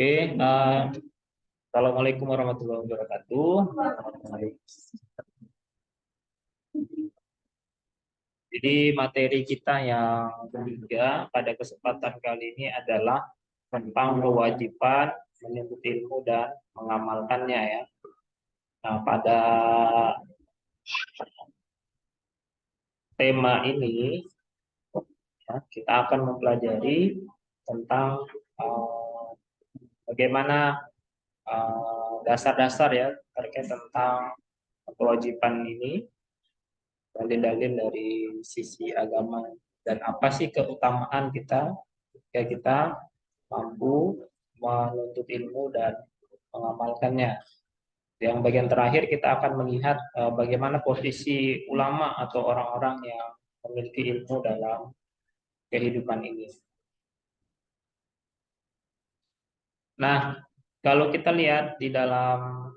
Oke, Assalamualaikum warahmatullahi wabarakatuh. Jadi materi kita yang ketiga pada kesempatan kali ini adalah tentang kewajiban menuntut ilmu dan mengamalkannya ya. Nah, pada tema ini ya, kita akan mempelajari tentang bagaimana dasar-dasar ya terkait tentang kewajiban ini, dalil-dalil dari sisi agama, dan apa sih keutamaan kita jika kita mampu menuntut ilmu dan mengamalkannya. Yang bagian terakhir kita akan melihat bagaimana posisi ulama atau orang-orang yang memiliki ilmu dalam kehidupan ini. Nah, kalau kita lihat di dalam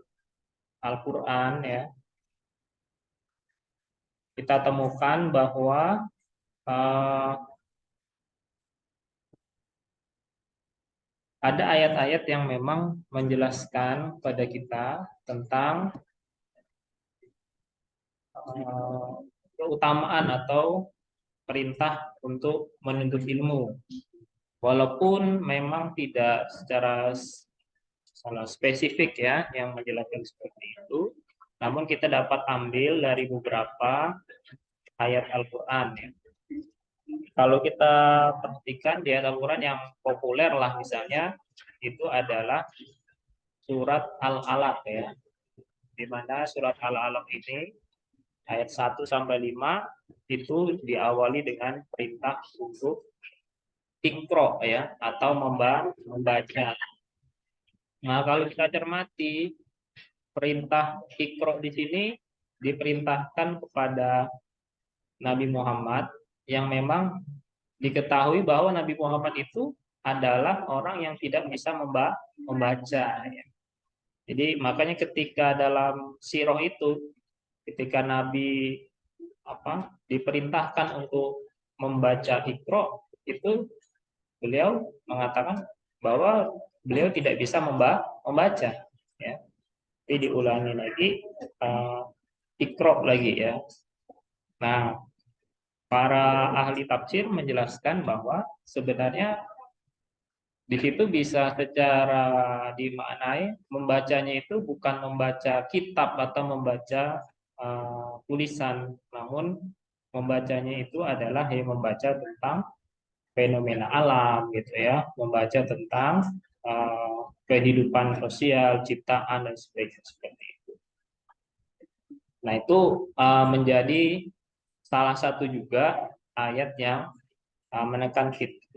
Al-Quran ya, kita temukan bahwa uh, ada ayat-ayat yang memang menjelaskan pada kita tentang keutamaan atau perintah untuk menuntut ilmu. Walaupun memang tidak secara spesifik ya yang menjelaskan seperti itu, namun kita dapat ambil dari beberapa ayat Al-Quran ya. Kalau kita perhatikan di ayat Al-Quran yang populer lah misalnya, itu adalah surat Al-Alaq ya, di mana surat Al-Alaq ini ayat 1 sampai 5 itu diawali dengan perintah untuk ikro ya atau membaca. Nah, kalau kita cermati perintah ikro di sini diperintahkan kepada Nabi Muhammad yang memang diketahui bahwa Nabi Muhammad itu adalah orang yang tidak bisa membaca ya. Jadi makanya ketika dalam sirah itu ketika Nabi diperintahkan untuk membaca Iqra itu beliau mengatakan bahwa beliau tidak bisa membaca ya. Jadi diulangi lagi Iqra lagi ya. Nah, para ahli tafsir menjelaskan bahwa sebenarnya di situ bisa secara dimaknai membacanya itu bukan membaca kitab atau membaca tulisan, namun membacanya itu adalah membaca tentang fenomena alam gitu ya, membaca tentang kehidupan sosial, ciptaan dan sebagainya seperti itu. Nah itu menjadi salah satu juga ayat yang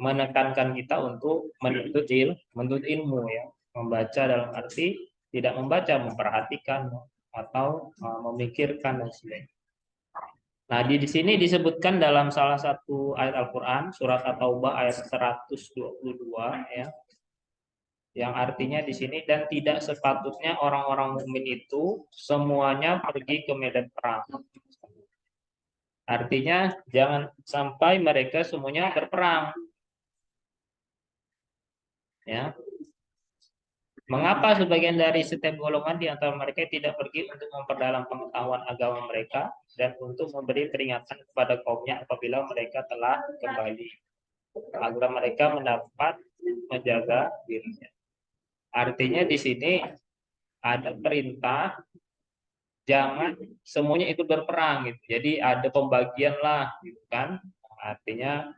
menekankan kita untuk menuntut ilmu ya, membaca dalam arti tidak membaca, memperhatikan atau memikirkan dan sebagainya. Nah, di sini disebutkan dalam salah satu ayat Al-Qur'an surat At-Taubah ayat 122 ya. Yang artinya di sini dan tidak sepatutnya orang-orang mukmin itu semuanya pergi ke medan perang. Artinya jangan sampai mereka semuanya berperang. Ya. Mengapa sebagian dari setiap golongan di antara mereka tidak pergi untuk memperdalam pengetahuan agama mereka dan untuk memberi peringatan kepada kaumnya apabila mereka telah kembali agar mereka mendapat menjaga dirinya. Artinya di sini ada perintah jangan semuanya itu berperang gitu. Jadi ada pembagian lah gitu kan. Artinya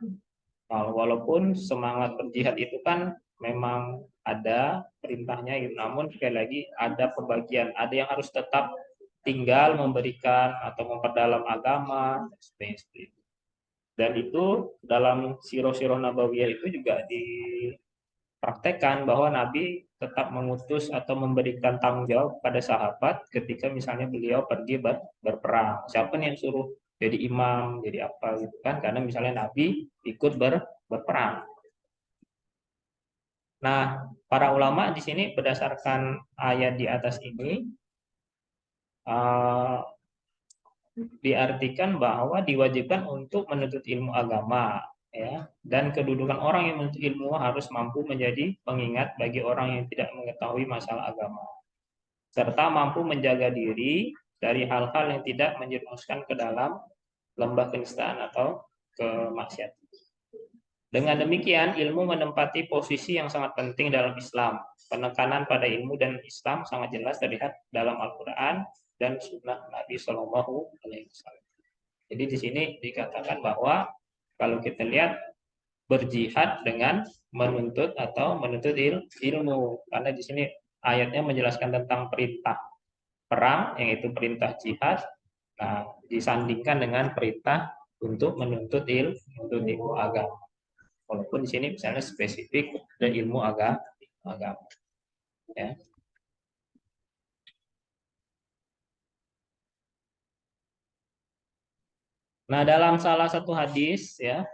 walaupun semangat berjihad itu kan memang ada perintahnya gitu. Namun sekali lagi ada pembagian, ada yang harus tetap tinggal memberikan atau memperdalam agama seperti itu. Dan itu dalam sirah-sirah nabawiyah itu juga dipraktekkan bahwa Nabi tetap mengutus atau memberikan tanggung jawab pada sahabat ketika misalnya beliau pergi berperang. Siapa nih yang suruh jadi imam, jadi apa gitu kan? Karena misalnya Nabi ikut berperang. Nah, para ulama di sini berdasarkan ayat di atas ini uh, diartikan bahwa diwajibkan untuk menuntut ilmu agama. ya. Dan kedudukan orang yang menuntut ilmu harus mampu menjadi pengingat bagi orang yang tidak mengetahui masalah agama, serta mampu menjaga diri dari hal-hal yang tidak menjerumuskan ke dalam lembah kenistaan atau kemaksiatan. Dengan demikian, ilmu menempati posisi yang sangat penting dalam Islam. Penekanan pada ilmu dan Islam sangat jelas terlihat dalam Al-Quran dan Sunnah Nabi Shallallahu Alaihi Wasallam. Jadi di sini dikatakan bahwa kalau kita lihat berjihad dengan menuntut atau menuntut ilmu, karena di sini ayatnya menjelaskan tentang perintah perang, yaitu perintah jihad. Nah, disandingkan dengan perintah untuk menuntut ilmu agama. Walaupun di sini misalnya spesifik dan ilmu agama, ya. Nah, dalam salah satu hadis ya.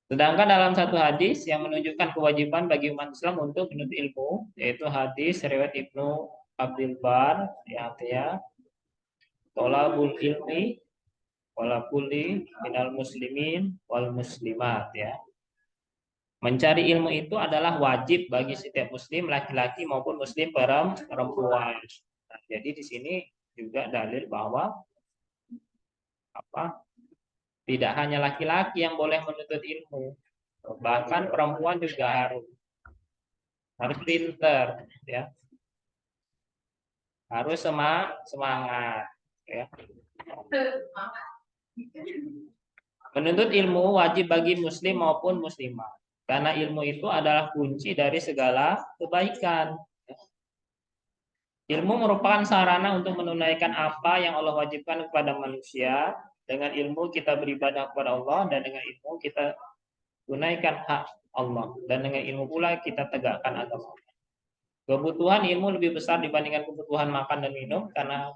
Sedangkan dalam satu hadis yang menunjukkan kewajiban bagi umat Islam untuk menuntut ilmu, yaitu hadis riwayat Ibnu Abdul Bar, yang artinya tolabul ilmi wala kulli minal muslimin wal muslimat, ya. Mencari ilmu itu adalah wajib bagi setiap muslim laki-laki maupun muslim perempuan. Nah, jadi di sini juga dalil bahwa apa? Tidak hanya laki-laki yang boleh menuntut ilmu, bahkan perempuan juga harus pinter, ya, harus semangat, ya. Menuntut ilmu wajib bagi muslim maupun muslimah, karena ilmu itu adalah kunci dari segala kebaikan. Ilmu merupakan sarana untuk menunaikan apa yang Allah wajibkan kepada manusia. Dengan ilmu kita beribadah kepada Allah, dan dengan ilmu kita tunaikan hak Allah, dan dengan ilmu pula kita tegakkan agama. Kebutuhan ilmu lebih besar dibandingkan kebutuhan makan dan minum, karena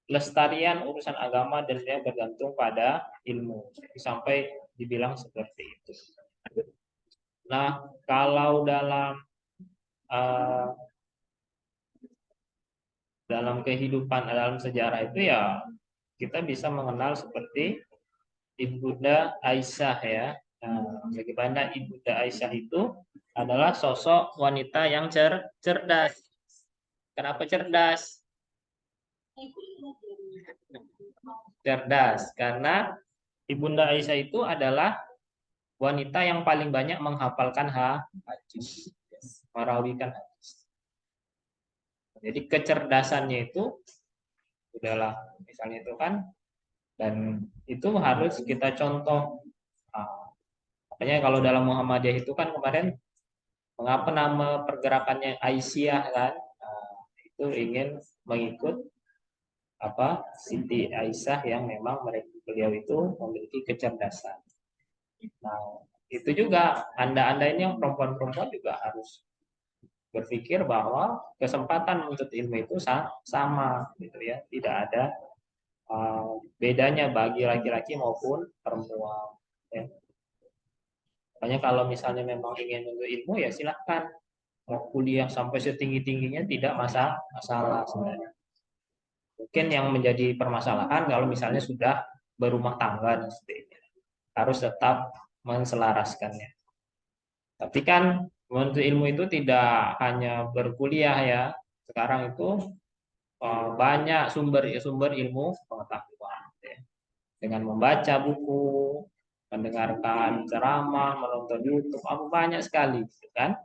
kelestarian urusan agama dan dia bergantung pada ilmu. Sampai dibilang seperti itu. Nah, kalau uh, dalam kehidupan, dalam sejarah itu ya kita bisa mengenal seperti Ibunda Aisyah, ya. Nah, bagaimana Ibunda Aisyah itu adalah sosok wanita yang cerdas. Kenapa cerdas? Cerdas karena Ibunda Aisyah itu adalah wanita yang paling banyak menghafalkan hadis, merawikan hadis. Jadi kecerdasannya itu udahlah, misalnya itu kan, dan itu harus kita contoh. Makanya kalau dalam Muhammadiyah itu kan kemarin, mengapa nama pergerakannya Aisyah kan? Itu ingin mengikut Siti Aisyah yang memang beliau itu memiliki kecerdasan. Nah, itu juga anda ini yang perempuan-perempuan juga harus berpikir bahwa kesempatan untuk ilmu itu sama, gitu ya, tidak ada bedanya bagi laki-laki maupun perempuan, ya. Makanya kalau misalnya memang ingin untuk ilmu, ya silahkan mau kuliah sampai setinggi-tingginya, tidak masalah sebenarnya. Mungkin yang menjadi permasalahan kalau misalnya sudah berumah tangga dan sebagainya, harus tetap menselaraskannya. Tapi kan menuntut ilmu itu tidak hanya berkuliah, ya. Sekarang itu banyak sumber ilmu pengetahuan, ya. Dengan membaca buku, mendengarkan ceramah, menonton YouTube, banyak sekali, gitu kan.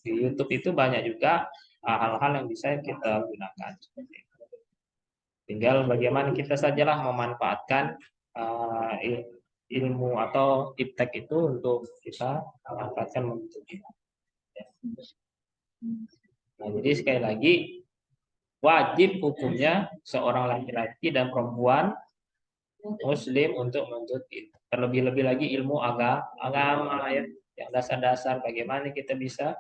Di YouTube itu banyak juga hal-hal yang bisa kita gunakan. Tinggal bagaimana kita sajalah memanfaatkan ilmu atau iptek itu untuk kita manfaatkan untuk kita. Nah, jadi sekali lagi, wajib hukumnya seorang laki-laki dan perempuan muslim untuk menuntut ilmu. Terlebih-lebih lagi ilmu agama, ya, yang dasar-dasar bagaimana kita bisa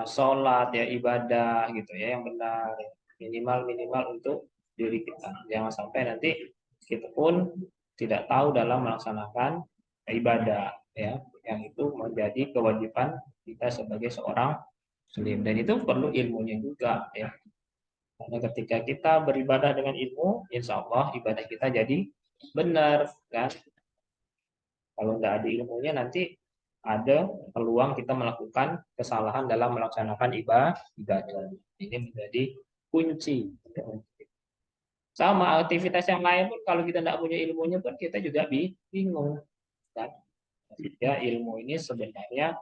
sholat, ya, ibadah gitu ya yang benar, ya. Minimal untuk diri kita. Jangan sampai nanti kita pun tidak tahu dalam melaksanakan ibadah, ya, yang itu menjadi kewajiban kita sebagai seorang muslim, dan itu perlu ilmunya juga, ya. Karena ketika kita beribadah dengan ilmu, insya Allah ibadah kita jadi benar, kan? Kalau tidak ada ilmunya, nanti ada peluang kita melakukan kesalahan dalam melaksanakan ibadah. Ini menjadi kunci. Sama aktivitas yang lain pun, kalau kita tidak punya ilmunya pun kita juga bingung, kan? Ya, ilmu ini sebenarnya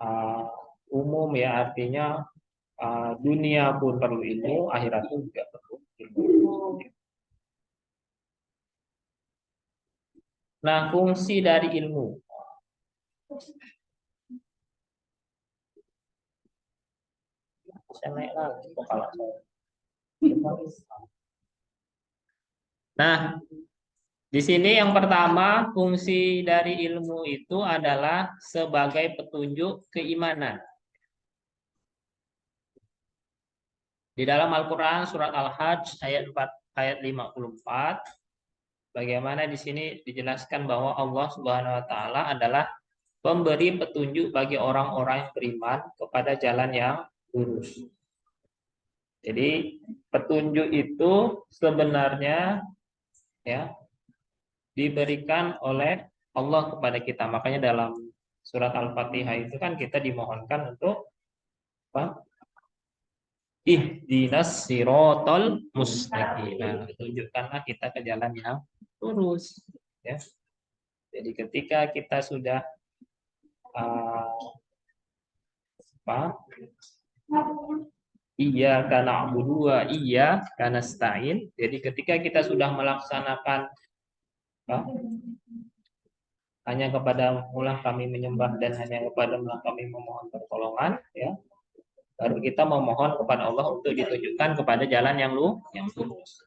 uh, umum, ya, artinya dunia pun perlu ilmu, akhirat pun juga perlu ilmu. Nah, fungsi dari ilmu. Saya naik lagi kepala saya. Nah, di sini yang pertama, fungsi dari ilmu itu adalah sebagai petunjuk keimanan. Di dalam Al-Quran surat Al-Hajj ayat 4, ayat 54, bagaimana di sini dijelaskan bahwa Allah Subhanahu wa taala adalah pemberi petunjuk bagi orang-orang yang beriman kepada jalan yang lurus. Jadi petunjuk itu sebenarnya, ya, diberikan oleh Allah kepada kita. Makanya dalam surat Al-Fatihah itu kan kita dimohonkan untuk apa? Ihdinas sirotol mustaqim. Nah, tunjukkanlah kita ke jalan yang lurus, ya. Jadi ketika kita sudah uh, apa? Iya karena wa iya karena stain. Jadi ketika kita sudah melaksanakan apa? Hanya kepada mulah kami menyembah dan hanya kepada mulah kami memohon pertolongan, ya. Baru kita memohon kepada Allah untuk ditunjukkan kepada jalan yang lurus.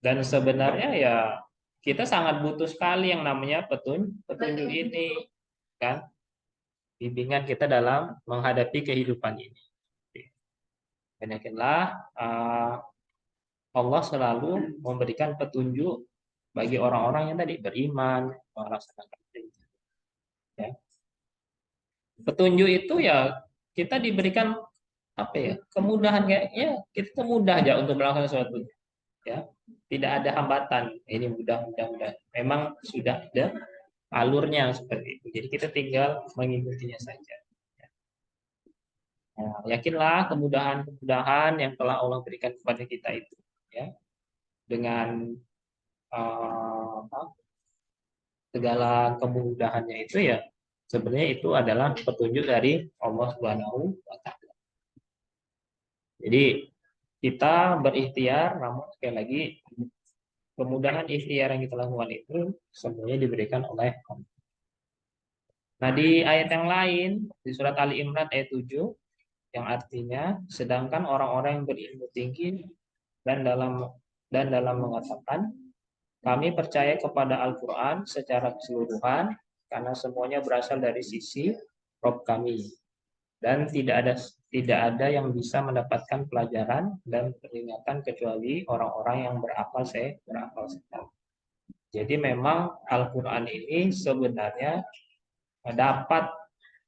Dan sebenarnya, ya, kita sangat butuh sekali yang namanya petunjuk ini, kan? Bimbingan kita dalam menghadapi kehidupan ini. Dan yakinlah Allah selalu memberikan petunjuk bagi orang-orang yang tadi beriman, melaksanakan perintah, ya. Petunjuk itu, ya, kita diberikan apa ya, kemudahan, kayaknya kita mudah aja untuk melakukan sesuatu, ya, tidak ada hambatan, ini mudah, memang sudah ada alurnya seperti itu, jadi kita tinggal mengikutinya saja. Nah, yakinlah kemudahan-kemudahan yang telah Allah berikan kepada kita itu, ya, dengan segala kemudahannya itu, ya, sebenarnya itu adalah petunjuk dari Allah Subhanahu wa taala. Jadi kita berikhtiar, namun sekali lagi kemudahan ikhtiar yang kita lakukan itu semuanya diberikan oleh Allah. Nah, di ayat yang lain di surat Ali Imran ayat 7, yang artinya sedangkan orang-orang yang berilmu tinggi dan dalam mengatakan kami percaya kepada Al-Quran secara keseluruhan karena semuanya berasal dari sisi Rob kami, dan tidak ada yang bisa mendapatkan pelajaran dan peringatan kecuali orang-orang yang berakal sehat. Jadi memang Al-Quran ini sebenarnya dapat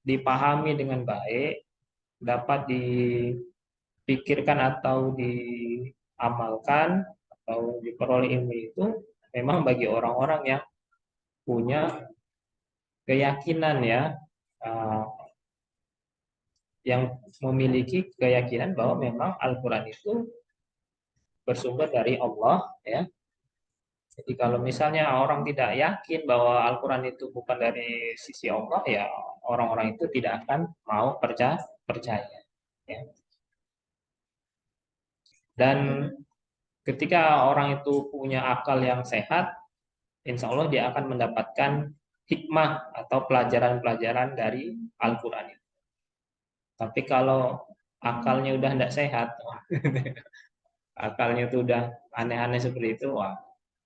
dipahami dengan baik, dapat dipikirkan atau diamalkan atau diperoleh ilmu itu memang bagi orang-orang yang punya keyakinan, ya, uh, yang memiliki keyakinan bahwa memang Al-Quran itu bersumber dari Allah, ya. Jadi kalau misalnya orang tidak yakin bahwa Al-Quran itu bukan dari sisi Allah, ya, orang-orang itu tidak akan mau percaya, ya. Dan ketika orang itu punya akal yang sehat, insya Allah dia akan mendapatkan hikmah atau pelajaran-pelajaran dari Al-Quran itu. Tapi kalau akalnya udah tidak sehat, akalnya itu udah aneh-aneh seperti itu, wah,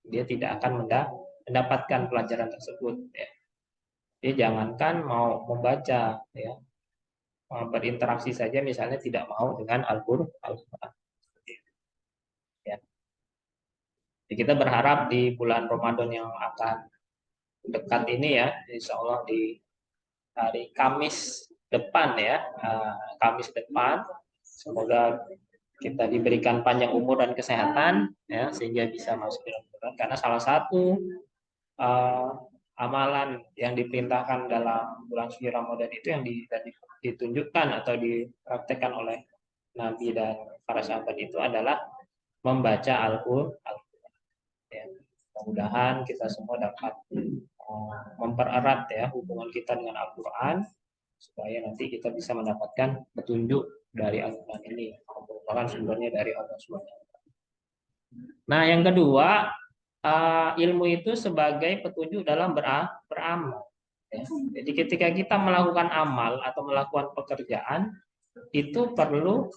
dia tidak akan mendapatkan pelajaran tersebut, ya. Jadi jangankan mau membaca, ya, berinteraksi saja misalnya tidak mau dengan Al-Quran, ya. Kita berharap di bulan Ramadan yang akan dekat ini ya, insya Allah di hari Kamis depan ya, Kamis depan, semoga kita diberikan panjang umur dan kesehatan ya, sehingga bisa masuk dalam bulan. Karena salah satu uh, amalan yang diperintahkan dalam bulan suci Ramadan itu yang ditunjukkan atau dipraktekkan oleh Nabi dan para sahabat itu adalah membaca Al-Quran. Ya. Mudah-mudahan kita semua dapat mempererat ya hubungan kita dengan Al-Quran supaya nanti kita bisa mendapatkan petunjuk dari Al-Quran ini, merupakan sumbernya dari Allah SWT. Nah, yang kedua, ilmu itu sebagai petunjuk dalam beramal. Ya. Jadi ketika kita melakukan amal atau melakukan pekerjaan, itu perlu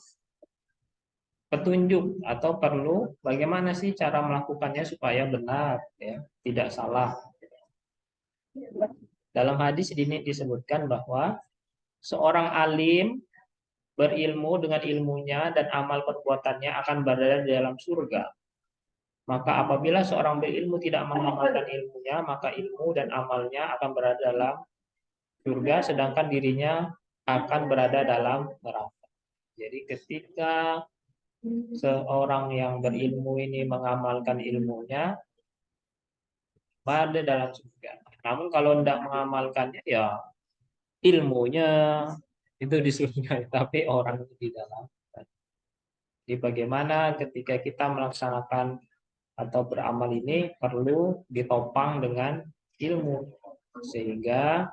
petunjuk atau perlu bagaimana sih cara melakukannya supaya benar, ya, tidak salah. Dalam hadis ini disebutkan bahwa seorang alim berilmu dengan ilmunya dan amal perbuatannya akan berada di dalam surga. Maka apabila seorang berilmu tidak mengamalkan ilmunya, maka ilmu dan amalnya akan berada dalam surga, sedangkan dirinya akan berada dalam neraka. Jadi ketika seorang yang berilmu ini mengamalkan ilmunya, berada dalam surga. Namun kalau tidak mengamalkannya, ya ilmunya itu di surga, tapi orang di dalam. Jadi bagaimana ketika kita melaksanakan atau beramal ini perlu ditopang dengan ilmu sehingga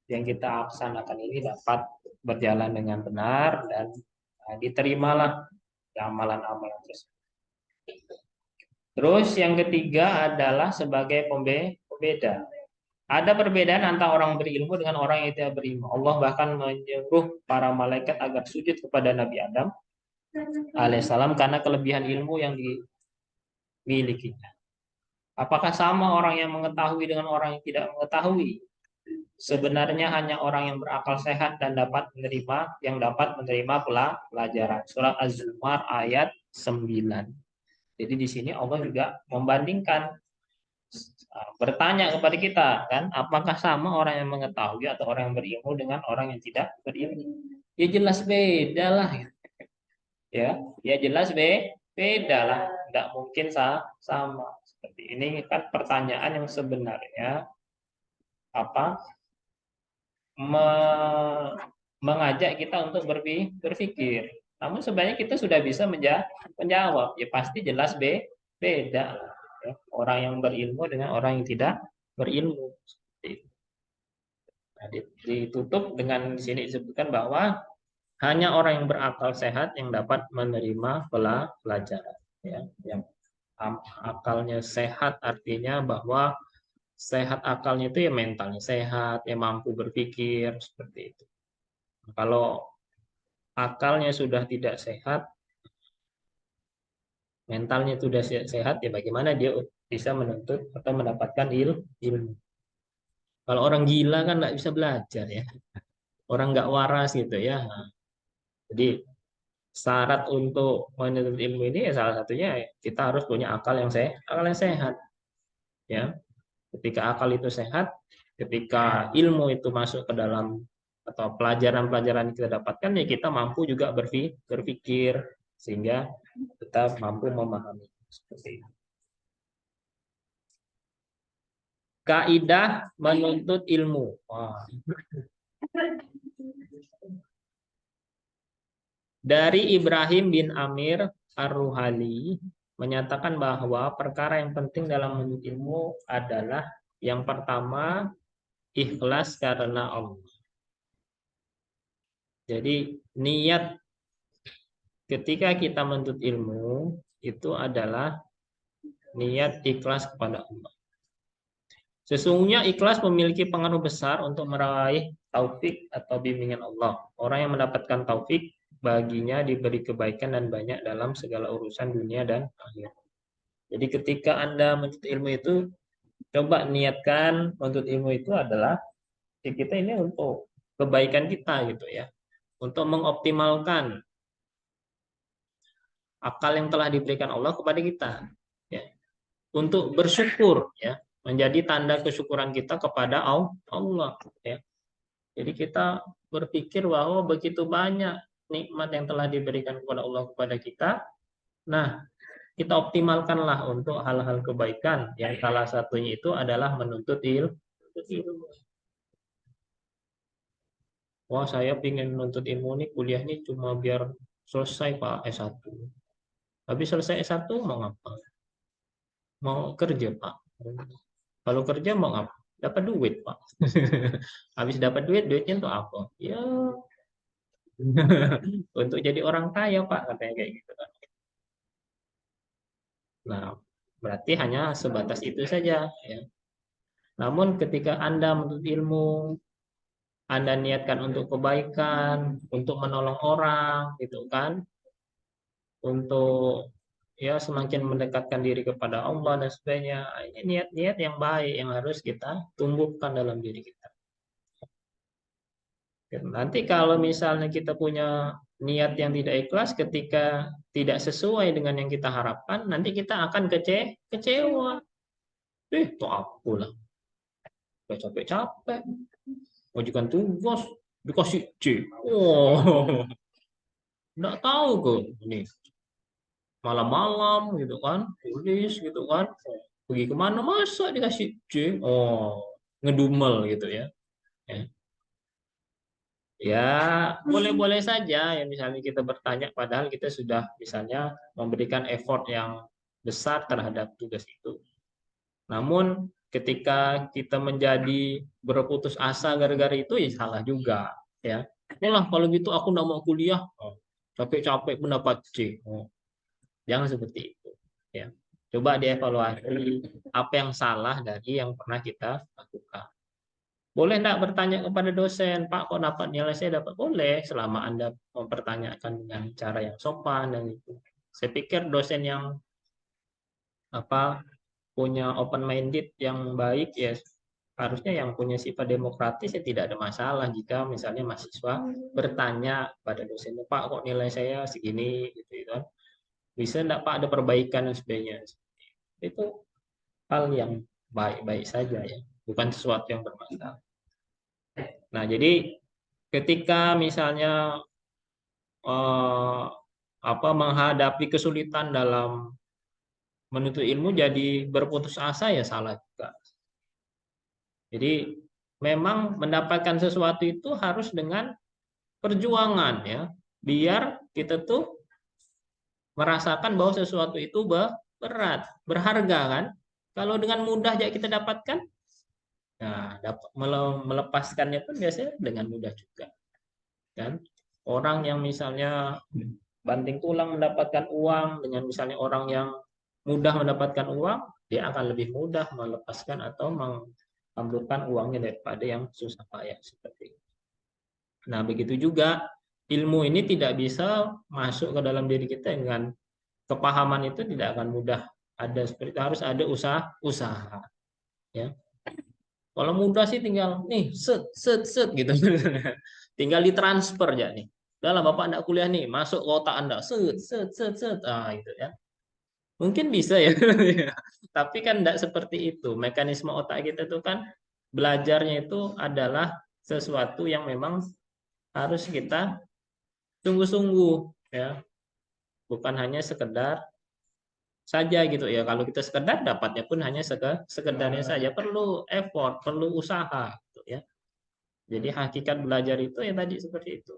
yang kita laksanakan ini dapat berjalan dengan benar dan diterimalah amalan-amalan tersebut. Terus yang ketiga adalah sebagai pembeda. Ada perbedaan antara orang berilmu dengan orang yang tidak berilmu. Allah bahkan menyuruh para malaikat agar sujud kepada Nabi Adam alaihissalam karena kelebihan ilmu yang dimilikinya. Apakah sama orang yang mengetahui dengan orang yang tidak mengetahui? Sebenarnya hanya orang yang berakal sehat dan yang dapat menerima pelajaran. Surat Az-Zumar ayat 9. Jadi di sini Allah juga membandingkan, bertanya kepada kita kan, apakah sama orang yang mengetahui atau orang yang berilmu dengan orang yang tidak berilmu? Ya jelas beda lah. Ya jelas beda lah, tidak mungkin sama. Seperti ini kan pertanyaan yang sebenarnya apa mengajak kita untuk berpikir. Namun sebenarnya kita sudah bisa menjawab. Ya pasti jelas beda. Ya. Orang yang berilmu dengan orang yang tidak berilmu. Nah, ditutup dengan di sini disebutkan bahwa hanya orang yang berakal sehat yang dapat menerima pelajaran. Ya, yang akalnya sehat artinya bahwa sehat akalnya itu ya mentalnya sehat, ya mampu berpikir seperti itu. Kalau akalnya sudah tidak sehat, mentalnya sudah sehat, ya bagaimana dia bisa menuntut atau mendapatkan ilmu. Kalau orang gila kan nggak bisa belajar ya, orang nggak waras gitu ya. Jadi syarat untuk menuntut ilmu ini ya salah satunya kita harus punya akal yang sehat ya. Ketika akal itu sehat, ketika ilmu itu masuk ke dalam atau pelajaran-pelajaran yang kita dapatkan ya kita mampu juga berpikir sehingga kita mampu memahami seperti itu. Kaidah menuntut ilmu. Wah. Dari Ibrahim bin Amir Ar-Ruhali menyatakan bahwa perkara yang penting dalam menuntut ilmu adalah yang pertama ikhlas karena Allah. Jadi niat ketika kita menuntut ilmu itu adalah niat ikhlas kepada Allah. Sesungguhnya ikhlas memiliki pengaruh besar untuk meraih taufik atau bimbingan Allah. Orang yang mendapatkan taufik baginya diberi kebaikan dan banyak dalam segala urusan dunia dan akhirat. Jadi ketika Anda menuntut ilmu itu, coba niatkan menuntut ilmu itu adalah kita ini untuk kebaikan kita gitu ya. Untuk mengoptimalkan akal yang telah diberikan Allah kepada kita. Ya. untuk bersyukur, ya, menjadi tanda kesyukuran kita kepada Allah, ya. Jadi kita berpikir bahwa begitu banyak nikmat yang telah diberikan kepada Allah kepada kita. Nah, kita optimalkanlah untuk hal-hal kebaikan, yang salah satunya itu adalah menuntut ilmu. Wah, saya ingin menuntut ilmu nih, kuliahnya cuma biar selesai Pak S1. Habis selesai S1 mau ngapa? Mau kerja Pak. Kalau kerja mau ngapa? Dapat duit Pak. Habis dapat duit, duitnya untuk apa? Ya, untuk jadi orang kaya Pak, katanya kayak gitu kan. Nah, berarti hanya sebatas itu saja, ya. Namun ketika Anda menuntut ilmu, Anda niatkan untuk kebaikan, untuk menolong orang, gitu kan, untuk ya semakin mendekatkan diri kepada Allah dan sebagainya. Ini niat-niat yang baik yang harus kita tumbuhkan dalam diri kita. Nanti kalau misalnya kita punya niat yang tidak ikhlas ketika tidak sesuai dengan yang kita harapkan, nanti kita akan kecewa. Tuh aku lah, udah capek-capek, wajiban tugas, dikasih C. Oh, nggak tahu kok ini malam-malam gitu kan, tulis gitu kan, pergi kemana masa dikasih C. Oh, ngedumel gitu ya. Ya, ya, boleh-boleh saja ya, misalnya kita bertanya padahal kita sudah misalnya memberikan effort yang besar terhadap tugas itu. Namun ketika kita menjadi berputus asa gara-gara itu, ya salah juga, ya. Inilah kalau gitu aku nggak mau kuliah. Oh, capek-capek mendapat C. Oh, jangan seperti itu, ya. Coba dievaluasi apa yang salah dari yang pernah kita lakukan. Boleh enggak bertanya kepada dosen, Pak, kok dapat nilai saya dapat? Boleh, selama Anda mempertanyakan dengan cara yang sopan dan itu. Saya pikir dosen yang apa punya open minded yang baik, ya harusnya yang punya sifat demokratis, ya tidak ada masalah jika misalnya mahasiswa bertanya pada dosennya, Pak, kok nilai saya segini gitu kan. Bisa enggak Pak ada perbaikan dan sebagainya. Itu hal yang baik-baik saja, ya, bukan sesuatu yang bermasalah. Nah, jadi ketika misalnya eh, menghadapi kesulitan dalam menuntut ilmu jadi berputus asa, ya salah juga. Jadi memang mendapatkan sesuatu itu harus dengan perjuangan, ya. Biar kita tuh merasakan bahwa sesuatu itu berat, berharga kan. Kalau dengan mudah aja kita dapatkan, nah dapat melepaskannya pun biasanya dengan mudah juga, kan. Orang yang misalnya banting tulang mendapatkan uang dengan misalnya orang yang mudah mendapatkan uang, dia akan lebih mudah melepaskan atau mengambilkan uangnya daripada yang susah payah seperti itu. Nah, begitu juga ilmu ini tidak bisa masuk ke dalam diri kita dengan kepahaman itu tidak akan mudah. Ada seperti harus ada usaha, ya. Kalau mudah sih tinggal nih set set set gitu. Tinggal ditransfer ya nih. Udah Bapak Anda kuliah nih, masuk ke otak Anda, set set set set. Ah, gitu ya. Mungkin bisa ya. Tapi kan tidak seperti itu. Mekanisme otak kita itu kan belajarnya itu adalah sesuatu yang memang harus kita sungguh-sungguh, ya. Bukan hanya sekedar saja gitu ya. Kalau kita sekedar dapatnya pun hanya sekedarnya saja, perlu effort, perlu usaha gitu ya. Jadi hakikat belajar itu ya tadi seperti itu.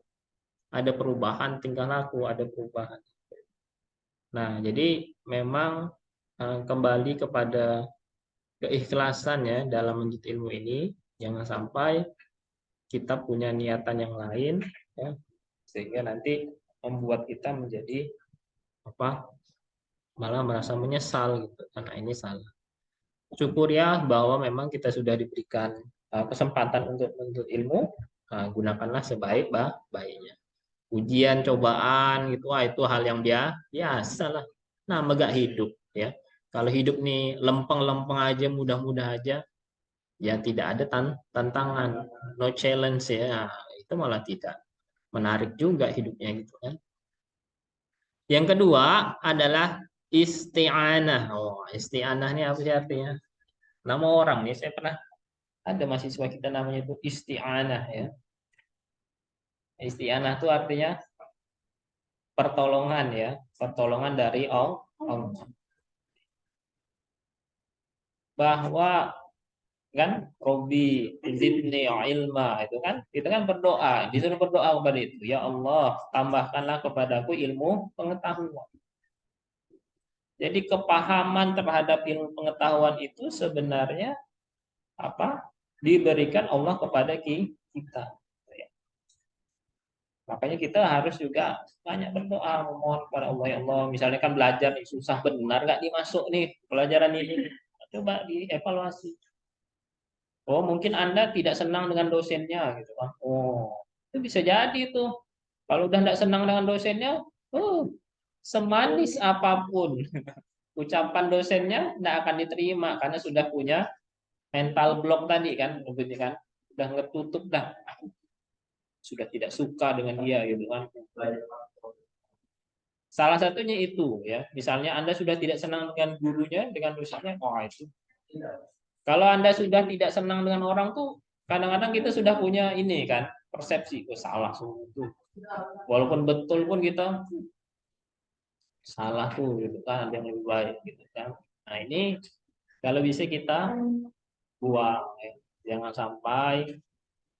Ada perubahan tingkah laku, ada perubahan. Nah, jadi memang kembali kepada keikhlasan ya dalam menuntut ilmu ini, jangan sampai kita punya niatan yang lain, ya, sehingga nanti membuat kita menjadi apa malah merasa menyesal gitu karena ini salah. Syukur ya bahwa memang kita sudah diberikan kesempatan untuk menuntut ilmu, gunakanlah sebaik-baiknya. Ujian, cobaan gitu, itu hal yang biasa lah. Nah, megak hidup ya. Kalau hidup nih lempeng-lempeng aja, mudah-mudah aja, ya tidak ada tantangan, no challenge ya. Nah, itu malah tidak menarik juga hidupnya gitu kan. Yang kedua adalah Isti'anah. Oh, isti'anah ini apa sih artinya? Nama orang nih, saya pernah ada mahasiswa kita namanya itu isti'anah ya. Isti'anah itu artinya pertolongan ya, pertolongan dari Allah. Bahwa kan Robi zidni ilma itu kan kita kan berdoa, disuruh berdoa kepada itu, ya Allah tambahkanlah kepadaku ilmu pengetahuan. Jadi kepahaman terhadap ilmu pengetahuan itu sebenarnya apa diberikan Allah kepada kita. Makanya kita harus juga banyak berdoa memohon kepada Allah, ya Allah misalnya kan belajar nih susah benar nggak dimasuk nih pelajaran ini, coba dievaluasi. Oh, mungkin Anda tidak senang dengan dosennya gitu kan. Oh, itu bisa jadi tuh. Kalau udah tidak senang dengan dosennya, oh, semanis apapun ucapan dosennya tidak akan diterima karena sudah punya mental block tadi kan, begitu kan. Udah ngetutup dah, sudah tidak suka dengan dia gitu kan. Salah satunya itu ya. Misalnya Anda sudah tidak senang dengan gurunya, dengan dosennya, oh itu. Kalau Anda sudah tidak senang dengan orang tuh, kadang-kadang kita sudah punya ini kan, persepsi, oh, salah semua itu. Walaupun betul pun kita salah tuh gitu kan, ada yang lebih baik gitu kan. Nah, ini kalau bisa kita buang ya. Jangan sampai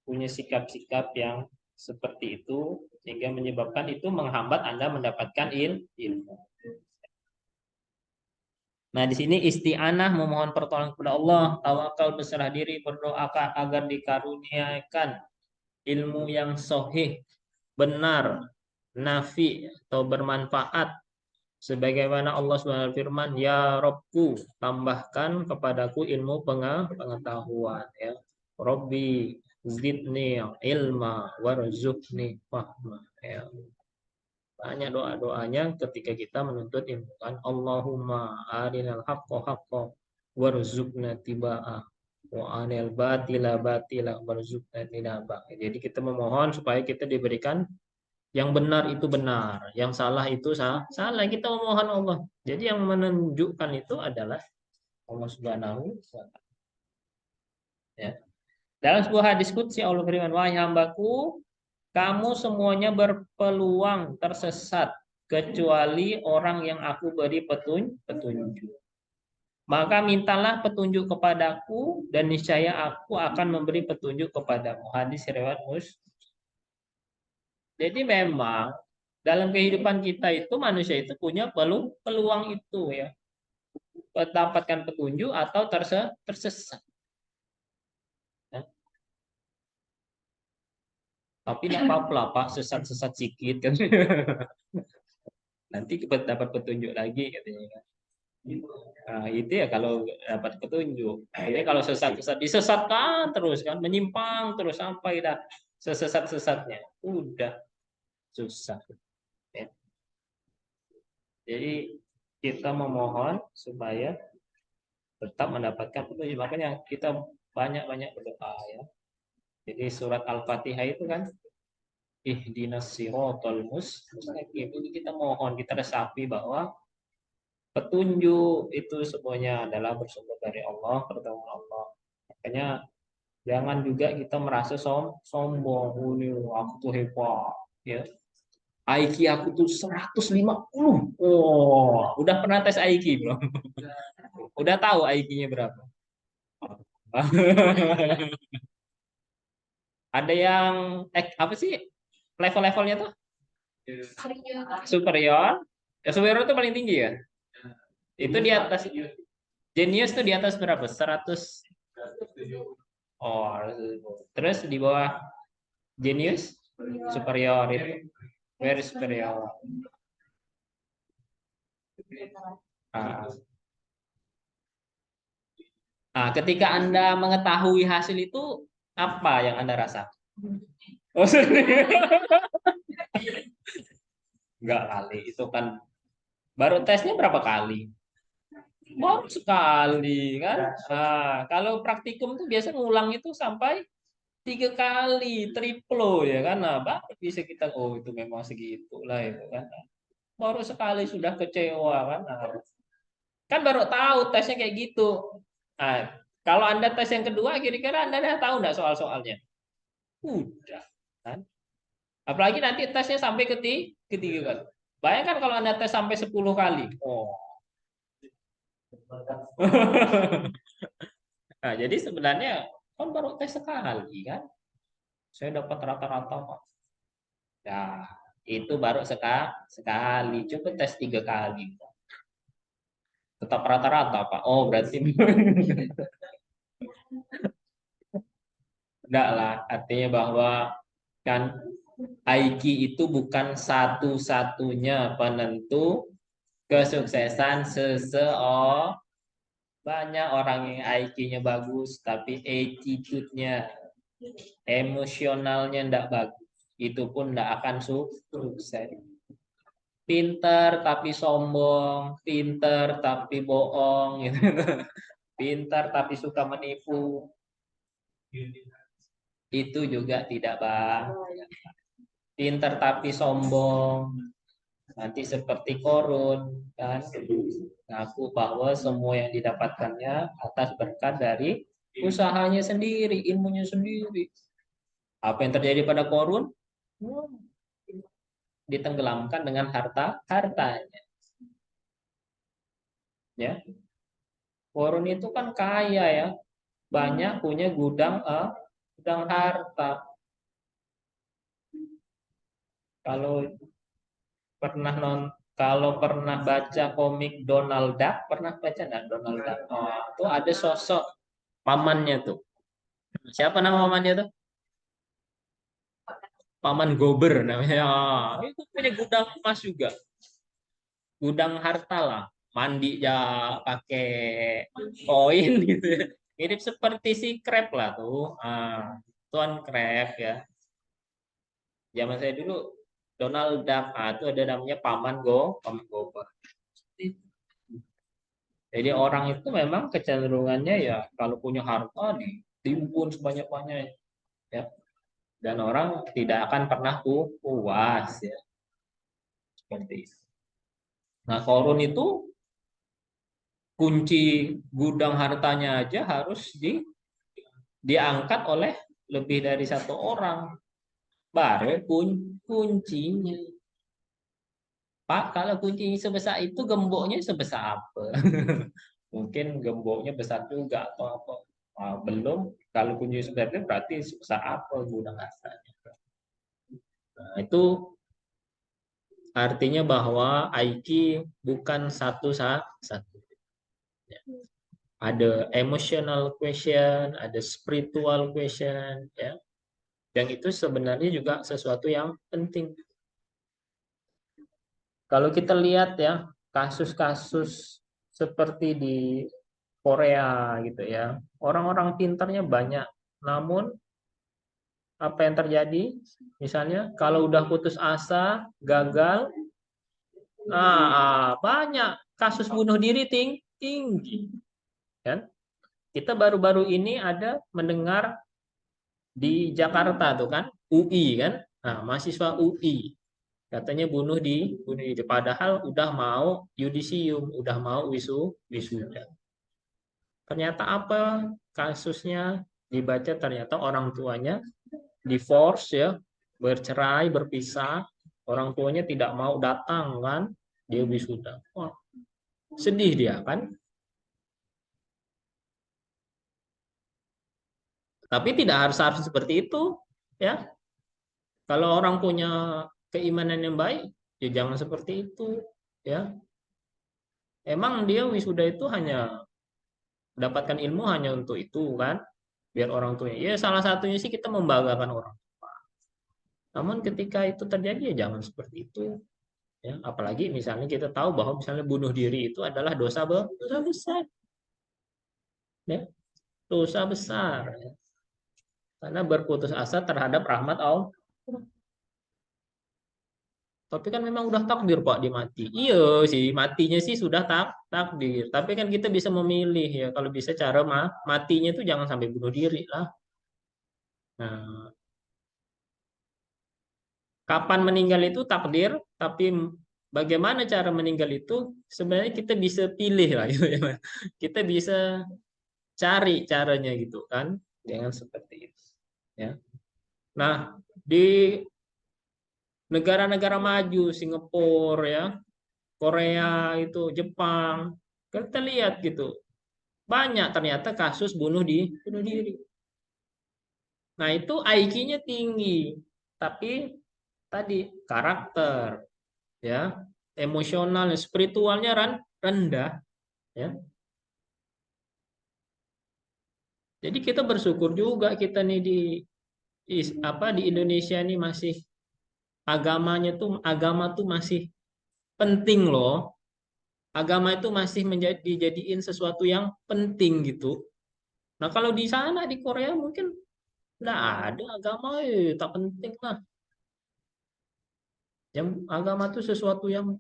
punya sikap-sikap yang seperti itu sehingga menyebabkan itu menghambat Anda mendapatkan ilmu. Nah, di sini isti'anah memohon pertolongan kepada Allah, tawakal berserah diri, berdoa agar dikaruniakan ilmu yang sahih, benar, nafi atau bermanfaat. Sebagaimana Allah SWT firman, ya Robku, tambahkan kepadaku ilmu pengetahuan. Ya. Robbi zidni ilma warzuqni fahma. Ya. Banyak doa-doanya ketika kita menuntut ilmu kan. Allahumma arinal haqqo haqqo warzuqna tiba'ah wa anil batila batila warzuqna tinabah. Jadi kita memohon supaya kita diberikan yang benar itu benar, yang salah itu salah. Salah kita memohon Allah. Jadi yang menunjukkan itu adalah Allah Subhanahu wa taala. Ya. Dalam sebuah hadis qudsi Allah firman, wahai hambaku, kamu semuanya berpeluang tersesat kecuali orang yang aku beri petunjuk. Maka mintalah petunjuk kepadaku dan niscaya aku akan memberi petunjuk kepadamu. Hadis riwayat Muslim. Jadi memang dalam kehidupan kita itu manusia itu punya peluang itu ya, mendapatkan petunjuk atau tersesat. Ya. Tapi tidak apa-apa lah, Pak, sesat-sesat sedikit kan. Nanti kita dapat petunjuk lagi katanya kan. Nah, itu ya kalau dapat petunjuk. Ini kalau sesat-sesat disesatkan terus kan, menyimpang terus sampai dah sesesat-sesatnya. Udah susah. Ya. Jadi kita memohon supaya tetap mendapatkan petunjuk. Makanya kita banyak-banyak berdoa ya. Jadi surat Al-Fatihah itu kan ihdinas siratal mustaqim. Ini kita mohon, kita resapi bahwa petunjuk itu semuanya adalah bersumber dari Allah, pertolongan Allah. Makanya jangan juga kita merasa sombong, ini aku tuh hebat, ya. IQ aku tuh 150. Oh, udah pernah tes IQ belum? Udah tahu IQ-nya berapa? Ada yang apa sih level-levelnya tuh? Superior. Ya, superior itu paling tinggi ya? Itu di atas genius tuh di atas berapa? 100. Oh, terus di bawah genius superior itu very superior. Ah. Nah, ketika Anda mengetahui hasil itu apa yang Anda rasa? Oh, serius? Enggak kali, itu kan baru tesnya berapa kali? Baru sekali kan? Nah, kalau praktikum tuh biasa ngulang itu sampai 3 kali, triplo ya kan? Nah, baru bisa kita, oh itu memang segitu lah itu kan. Baru sekali sudah kecewa kan. Nah, kan baru tahu tesnya kayak gitu. Nah, kalau Anda tes yang kedua, kira-kira Anda udah tahu nggak soal-soalnya? Udah, kan? Apalagi nanti tesnya sampai ketiga kali. Bayangkan kalau Anda tes sampai 10 kali. Oh. Nah, jadi sebenarnya kan baru tes sekali kan. Saya dapat rata-rata Pak. Nah, itu baru sekali. Coba tes 3 kali. Tetap rata-rata Pak. Oh, berarti enggak lah. Artinya bahwa kan IQ itu bukan satu-satunya penentu kesuksesan seseorang. Banyak orang yang IQ-nya bagus, tapi attitude-nya, emosionalnya tidak bagus. Itu pun tidak akan sukses. Pinter tapi sombong, pinter tapi bohong, gitu. Pinter tapi suka menipu, itu juga tidak baik. Pinter tapi sombong, nanti seperti korun, kan? Ngaku bahwa semua yang didapatkannya atas berkat dari usahanya sendiri, ilmunya sendiri. Apa yang terjadi pada korun? Hmm, ditenggelamkan dengan hartanya, ya. Korun itu kan kaya ya, banyak punya gudang harta. Kalau pernah kalau pernah baca komik Donald Duck, pernah baca nggak Donald Duck? Oh, itu ada sosok pamannya tuh. Siapa nama pamannya tuh? Paman Gober namanya. Ah, itu punya gudang emas juga, gudang harta lah. Mandi ya pakai koin gitu ya. Mirip seperti si Krab lah tuh. Tuan Krab ya. Zaman saya dulu Donald Duck, itu ada namanya Paman Gober. Jadi orang itu memang kecenderungannya ya kalau punya harta ditimbun sebanyak-banyaknya ya. Dan orang tidak akan pernah puas ya, seperti itu. Nah, korun itu kunci gudang hartanya aja harus diangkat oleh lebih dari satu orang baru kuncinya. Pak, kalau kuncinya sebesar itu gemboknya sebesar apa? Mungkin gemboknya besar juga atau apa? Belum, kalau kunci sebesar itu berarti sebesar apa gudang hartanya. Nah, itu artinya bahwa IQ bukan satu. Ada emotional question, ada spiritual question, ya. Yang itu sebenarnya juga sesuatu yang penting. Kalau kita lihat ya, kasus-kasus seperti di Korea gitu ya, orang-orang pintarnya banyak, namun apa yang terjadi? Misalnya kalau udah putus asa, gagal, banyak kasus bunuh diri tinggi, kan? Kita baru-baru ini ada mendengar di Jakarta tuh kan, UI kan, mahasiswa UI katanya bunuh diri, padahal udah mau yudisium, udah mau wisuda. Ternyata apa kasusnya? Dibaca ternyata orang tuanya divorce ya, bercerai, berpisah, orang tuanya tidak mau datang kan, dia wisuda. Wah, sedih dia kan. Tapi tidak harus harus seperti itu ya. Kalau orang punya keimanan yang baik, ya jangan seperti itu ya. Emang dia wisuda itu hanya mendapatkan ilmu hanya untuk itu kan, biar orang tuanya. Ya salah satunya sih kita membanggakan orang. Namun ketika itu terjadi ya jangan seperti itu ya. Apalagi misalnya kita tahu bahwa misalnya bunuh diri itu adalah dosa besar ya, dosa besar ya. Karena berputus asa terhadap rahmat Allah. Tapi kan memang udah takdir Pak di mati. Iya sih, matinya sih sudah takdir. Tapi kan kita bisa memilih ya. Kalau bisa cara matinya itu jangan sampai bunuh diri lah. Nah, kapan meninggal itu takdir, tapi bagaimana cara meninggal itu sebenarnya kita bisa pilih lah gitu ya. Kita bisa cari caranya gitu kan. Jangan seperti itu ya. Nah, di negara-negara maju, Singapura ya, Korea itu, Jepang, kita lihat gitu. Banyak ternyata kasus bunuh diri. Nah, itu IQ-nya tinggi. Tapi tadi karakter ya, emosional, spiritualnya rendah ya. Jadi kita bersyukur juga kita nih di Indonesia nih masih agama tuh masih penting loh. Agama itu masih menjadi dijadiin sesuatu yang penting gitu. Nah, kalau di sana di Korea mungkin nggak ada agama, tak penting lah. Yang agama itu sesuatu yang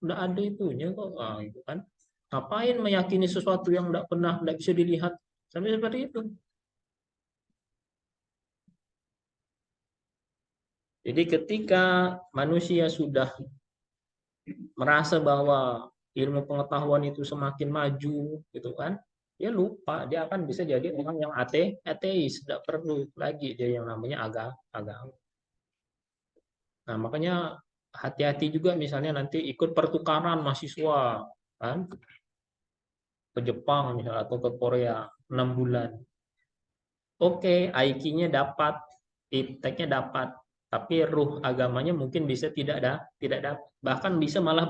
nggak ada itunya kok, itu kan. Ngapain meyakini sesuatu yang nggak bisa dilihat sampai seperti itu. Jadi ketika manusia sudah merasa bahwa ilmu pengetahuan itu semakin maju, gitu kan, dia lupa dia akan bisa jadi orang yang ateis, tidak perlu lagi dia yang namanya agama. Nah, makanya hati-hati juga misalnya nanti ikut pertukaran mahasiswa kan ke Jepang misalnya atau ke Korea 6 bulan. Oke, IQ-nya dapat, ipteknya dapat, tapi ruh agamanya mungkin bisa tidak dapat, bahkan bisa malah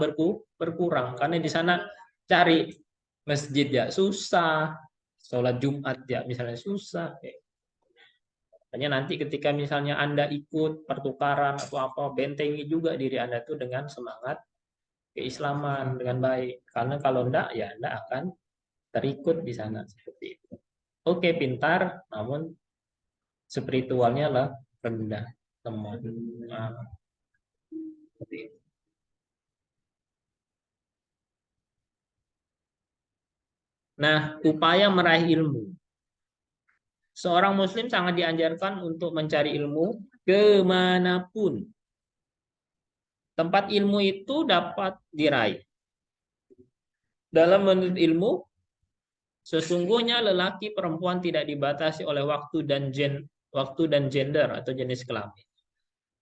berkurang karena di sana cari masjid ya susah, sholat Jumat ya misalnya susah. Makanya nanti ketika misalnya Anda ikut pertukaran atau apa, bentengi juga diri Anda tuh dengan semangat keislaman dengan baik. Karena kalau enggak, ya Anda akan terikut di sana seperti itu. Oke, pintar, namun spiritualnya lah rendah, lemah. Nah, seperti itu. Nah, upaya meraih ilmu. Seorang muslim sangat dianjurkan untuk mencari ilmu kemanapun. Tempat ilmu itu dapat diraih. Dalam menuntut ilmu, sesungguhnya lelaki perempuan tidak dibatasi oleh waktu dan gender atau jenis kelamin.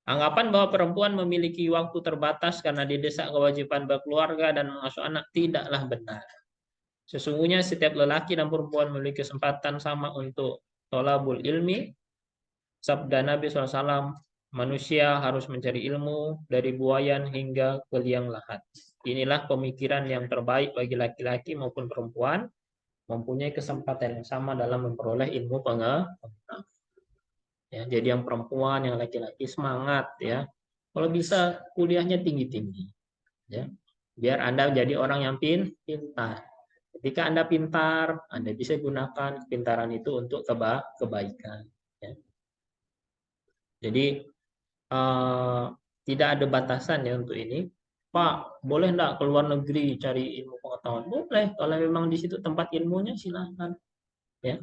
Anggapan bahwa perempuan memiliki waktu terbatas karena didesak kewajiban berkeluarga dan mengasuh anak tidaklah benar. Sesungguhnya setiap lelaki dan perempuan memiliki kesempatan sama untuk tolabul ilmi. Sabda Nabi SAW, manusia harus mencari ilmu dari buayan hingga ke liang lahat. Inilah pemikiran yang terbaik bagi laki-laki maupun perempuan mempunyai kesempatan yang sama dalam memperoleh ilmu pengetahuan. Ya, jadi yang perempuan, yang laki-laki semangat ya. Kalau bisa kuliahnya tinggi-tinggi ya. Biar Anda jadi orang yang pintar. Ketika Anda pintar, Anda bisa gunakan kepintaran itu untuk kebaikan ya. Jadi eh, tidak ada batasan ya untuk ini. Pak, boleh enggak ke luar negeri cari ilmu pengetahuan? Boleh, kalau memang di situ tempat ilmunya silahkan ya.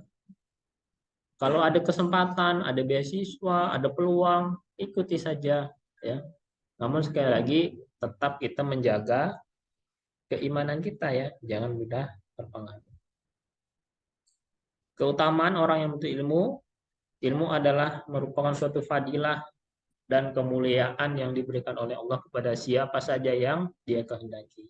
Kalau ada kesempatan, ada beasiswa, ada peluang, ikuti saja ya. Namun sekali lagi tetap kita menjaga keimanan kita ya, jangan mudah terpengaruh. Keutamaan orang yang butuh ilmu, ilmu adalah merupakan suatu fadilah dan kemuliaan yang diberikan oleh Allah kepada siapa saja yang Dia kehendaki.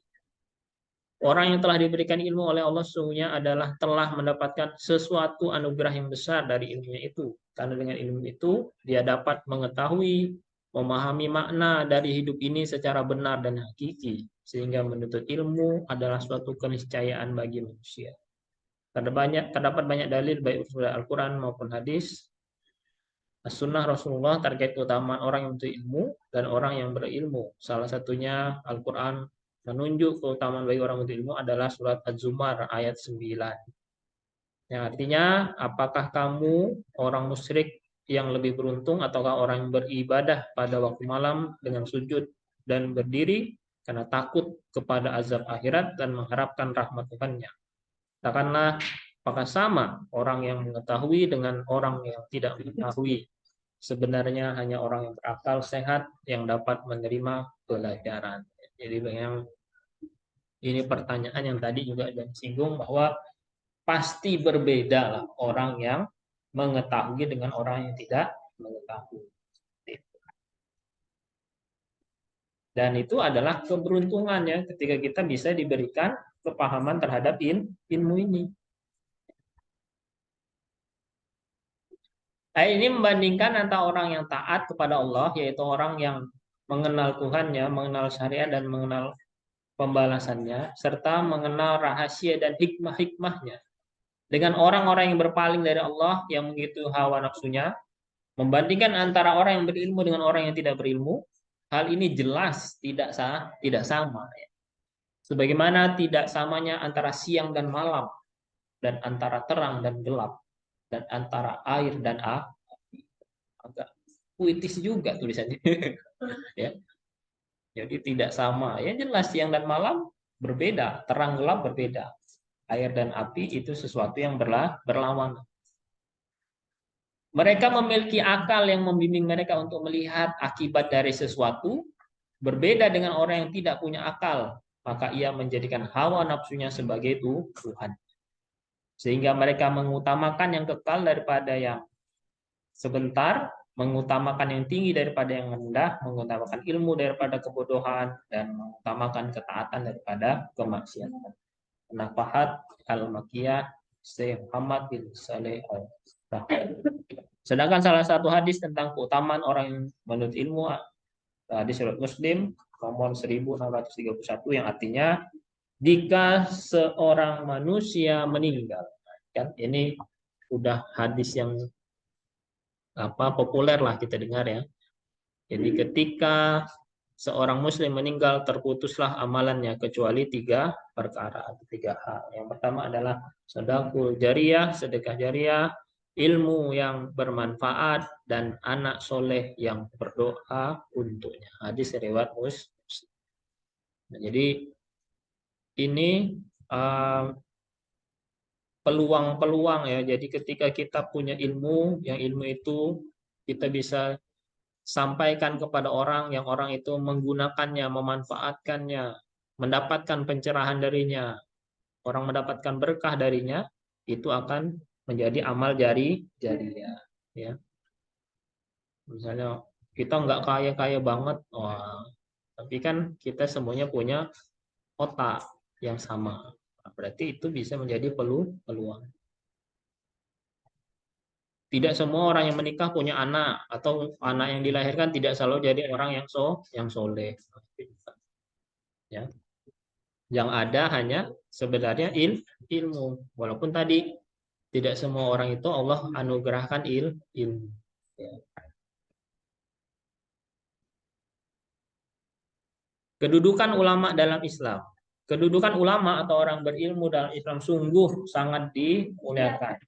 Orang yang telah diberikan ilmu oleh Allah sesungguhnya adalah telah mendapatkan sesuatu anugerah yang besar dari ilmunya itu. Karena dengan ilmu itu dia dapat mengetahui, memahami makna dari hidup ini secara benar dan hakiki. Sehingga menuntut ilmu adalah suatu keniscayaan bagi manusia. Terdapat banyak dalil baik dari Al-Quran maupun hadis. Sunnah Rasulullah terkait keutamaan orang yang butuh ilmu dan orang yang berilmu. Salah satunya Al-Quran menunjuk keutamaan bagi orang butuh ilmu adalah surat Az-Zumar ayat 9. Yang artinya, apakah kamu orang musyrik yang lebih beruntung ataukah orang yang beribadah pada waktu malam dengan sujud dan berdiri karena takut kepada azab akhirat dan mengharapkan rahmat Tuhan-Nya. Katakanlah, apakah sama orang yang mengetahui dengan orang yang tidak mengetahui? Sebenarnya hanya orang yang berakal sehat yang dapat menerima pelajaran. Jadi yang ini pertanyaan yang tadi juga ada disinggung bahwa pasti berbeda lah orang yang mengetahui dengan orang yang tidak mengetahui. Dan itu adalah keberuntungannya ketika kita bisa diberikan kepahaman terhadap ilmu ini. Nah, ini membandingkan antara orang yang taat kepada Allah, yaitu orang yang mengenal Tuhannya, mengenal syariat dan mengenal pembalasannya, serta mengenal rahasia dan hikmah-hikmahnya. Dengan orang-orang yang berpaling dari Allah, yang mengikuti hawa nafsunya, membandingkan antara orang yang berilmu dengan orang yang tidak berilmu, hal ini jelas tidak sama. Sebagaimana tidak samanya antara siang dan malam, dan antara terang dan gelap, dan antara air dan api. Agak puitis juga tulisannya. Ya, jadi tidak sama. Ya jelas siang dan malam berbeda, terang gelap berbeda. Air dan api itu sesuatu yang berlawanan. Mereka memiliki akal yang membimbing mereka untuk melihat akibat dari sesuatu, berbeda dengan orang yang tidak punya akal, maka ia menjadikan hawa nafsunya sebagai Tuhan. Sehingga mereka mengutamakan yang kekal daripada yang sebentar, mengutamakan yang tinggi daripada yang rendah, mengutamakan ilmu daripada kebodohan, dan mengutamakan ketaatan daripada kemaksiatan. Nafahat al-Makiyah Syekh Muhammad bin Saleh al-Rahman. Sedangkan salah satu hadis tentang keutamaan orang yang menuntut ilmu, hadis riwayat Muslim nomor 1631 yang artinya jika seorang manusia meninggal, kan ini udah hadis yang populer lah kita dengar ya. Jadi ketika seorang muslim meninggal terputuslah amalannya kecuali 3 perkara atau 3 hal. Yang pertama adalah sedekah jariah, sedekah jariah, ilmu yang bermanfaat dan anak soleh yang berdoa untuknya. Hadis riwayat Muslim. Nah, jadi ini peluang-peluang ya. Jadi ketika kita punya ilmu, yang ilmu itu kita bisa sampaikan kepada orang yang orang itu menggunakannya, memanfaatkannya, mendapatkan pencerahan darinya, orang mendapatkan berkah darinya, itu akan menjadi amal jariah ya. Misalnya kita nggak kaya-kaya banget, wah, tapi kan kita semuanya punya otak yang sama. Berarti itu bisa menjadi peluang. Tidak semua orang yang menikah punya anak, atau anak yang dilahirkan tidak selalu jadi orang yang soleh. Ya. Yang ada hanya sebenarnya ilmu. Walaupun tadi tidak semua orang itu Allah anugerahkan ilmu. Ya. Kedudukan ulama dalam Islam. Kedudukan ulama atau orang berilmu dalam Islam sungguh sangat dimuliakan.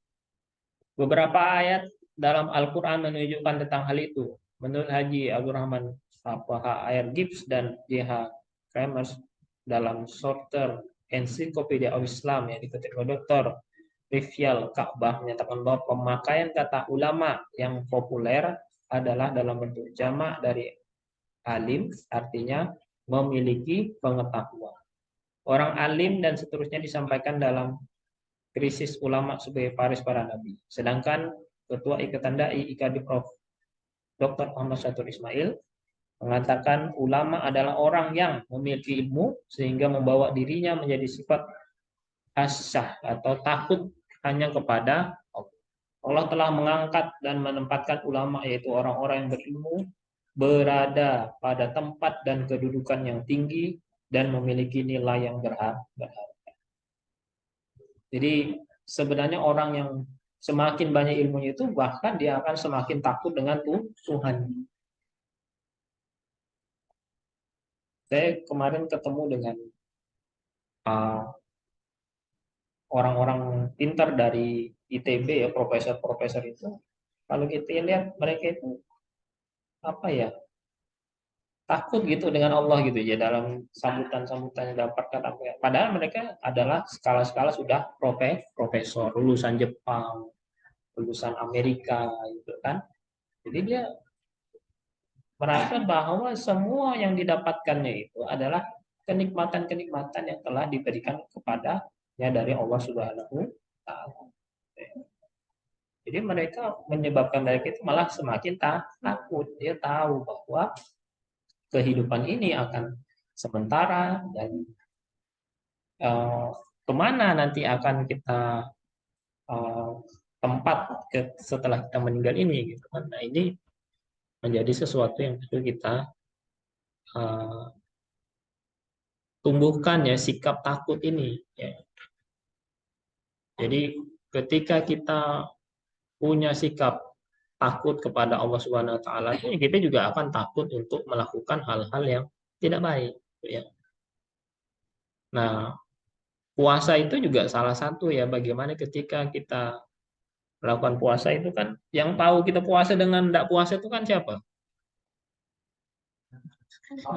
Beberapa ayat dalam Al-Quran menunjukkan tentang hal itu. Menurut Haji Abdul Rahman H. Gibbs dan J.H. Kremers dalam Shorter Encyclopedia of Islam yang dikutip oleh Dr. Rifial Ka'bah menyatakan bahwa pemakaian kata ulama yang populer adalah dalam bentuk jamak dari alim, artinya memiliki pengetahuan. Orang alim dan seterusnya disampaikan dalam krisis ulama sebagai paris para nabi. Sedangkan Ketua Ikatan Dai IKAD Prof. Dr. Muhammad Syatur Ismail mengatakan ulama adalah orang yang memiliki ilmu sehingga membawa dirinya menjadi sifat asyah atau takut hanya kepada Allah. Allah telah mengangkat dan menempatkan ulama yaitu orang-orang yang berilmu berada pada tempat dan kedudukan yang tinggi dan memiliki nilai yang berharga. Jadi sebenarnya orang yang semakin banyak ilmunya itu bahkan dia akan semakin takut dengan Tuhan. Saya kemarin ketemu dengan orang-orang pintar dari ITB ya, profesor-profesor itu. Kalau kita lihat mereka itu apa ya, takut gitu dengan Allah gitu ya dalam sambutan-sambutan yang dapat kata apa ya. Padahal mereka adalah skala-skala sudah profesor lulusan Jepang, lulusan Amerika gitu kan. Jadi dia merasa bahwa semua yang didapatkannya itu adalah kenikmatan-kenikmatan yang telah diberikan kepadanya dari Allah Subhanahu wa taala. Jadi mereka menyebabkan mereka itu malah semakin takut. Dia tahu bahwa kehidupan ini akan sementara dan eh, kemana nanti akan kita eh, tempat setelah kita meninggal ini gitu kan. Nah, ini menjadi sesuatu yang perlu kita eh, tumbuhkan ya sikap takut ini ya. Jadi ketika kita punya sikap takut kepada Allah Subhanahu wa taala, kita juga akan takut untuk melakukan hal-hal yang tidak baik ya. Nah, puasa itu juga salah satu ya bagaimana ketika kita melakukan puasa itu kan yang tahu kita puasa dengan tidak puasa itu kan siapa?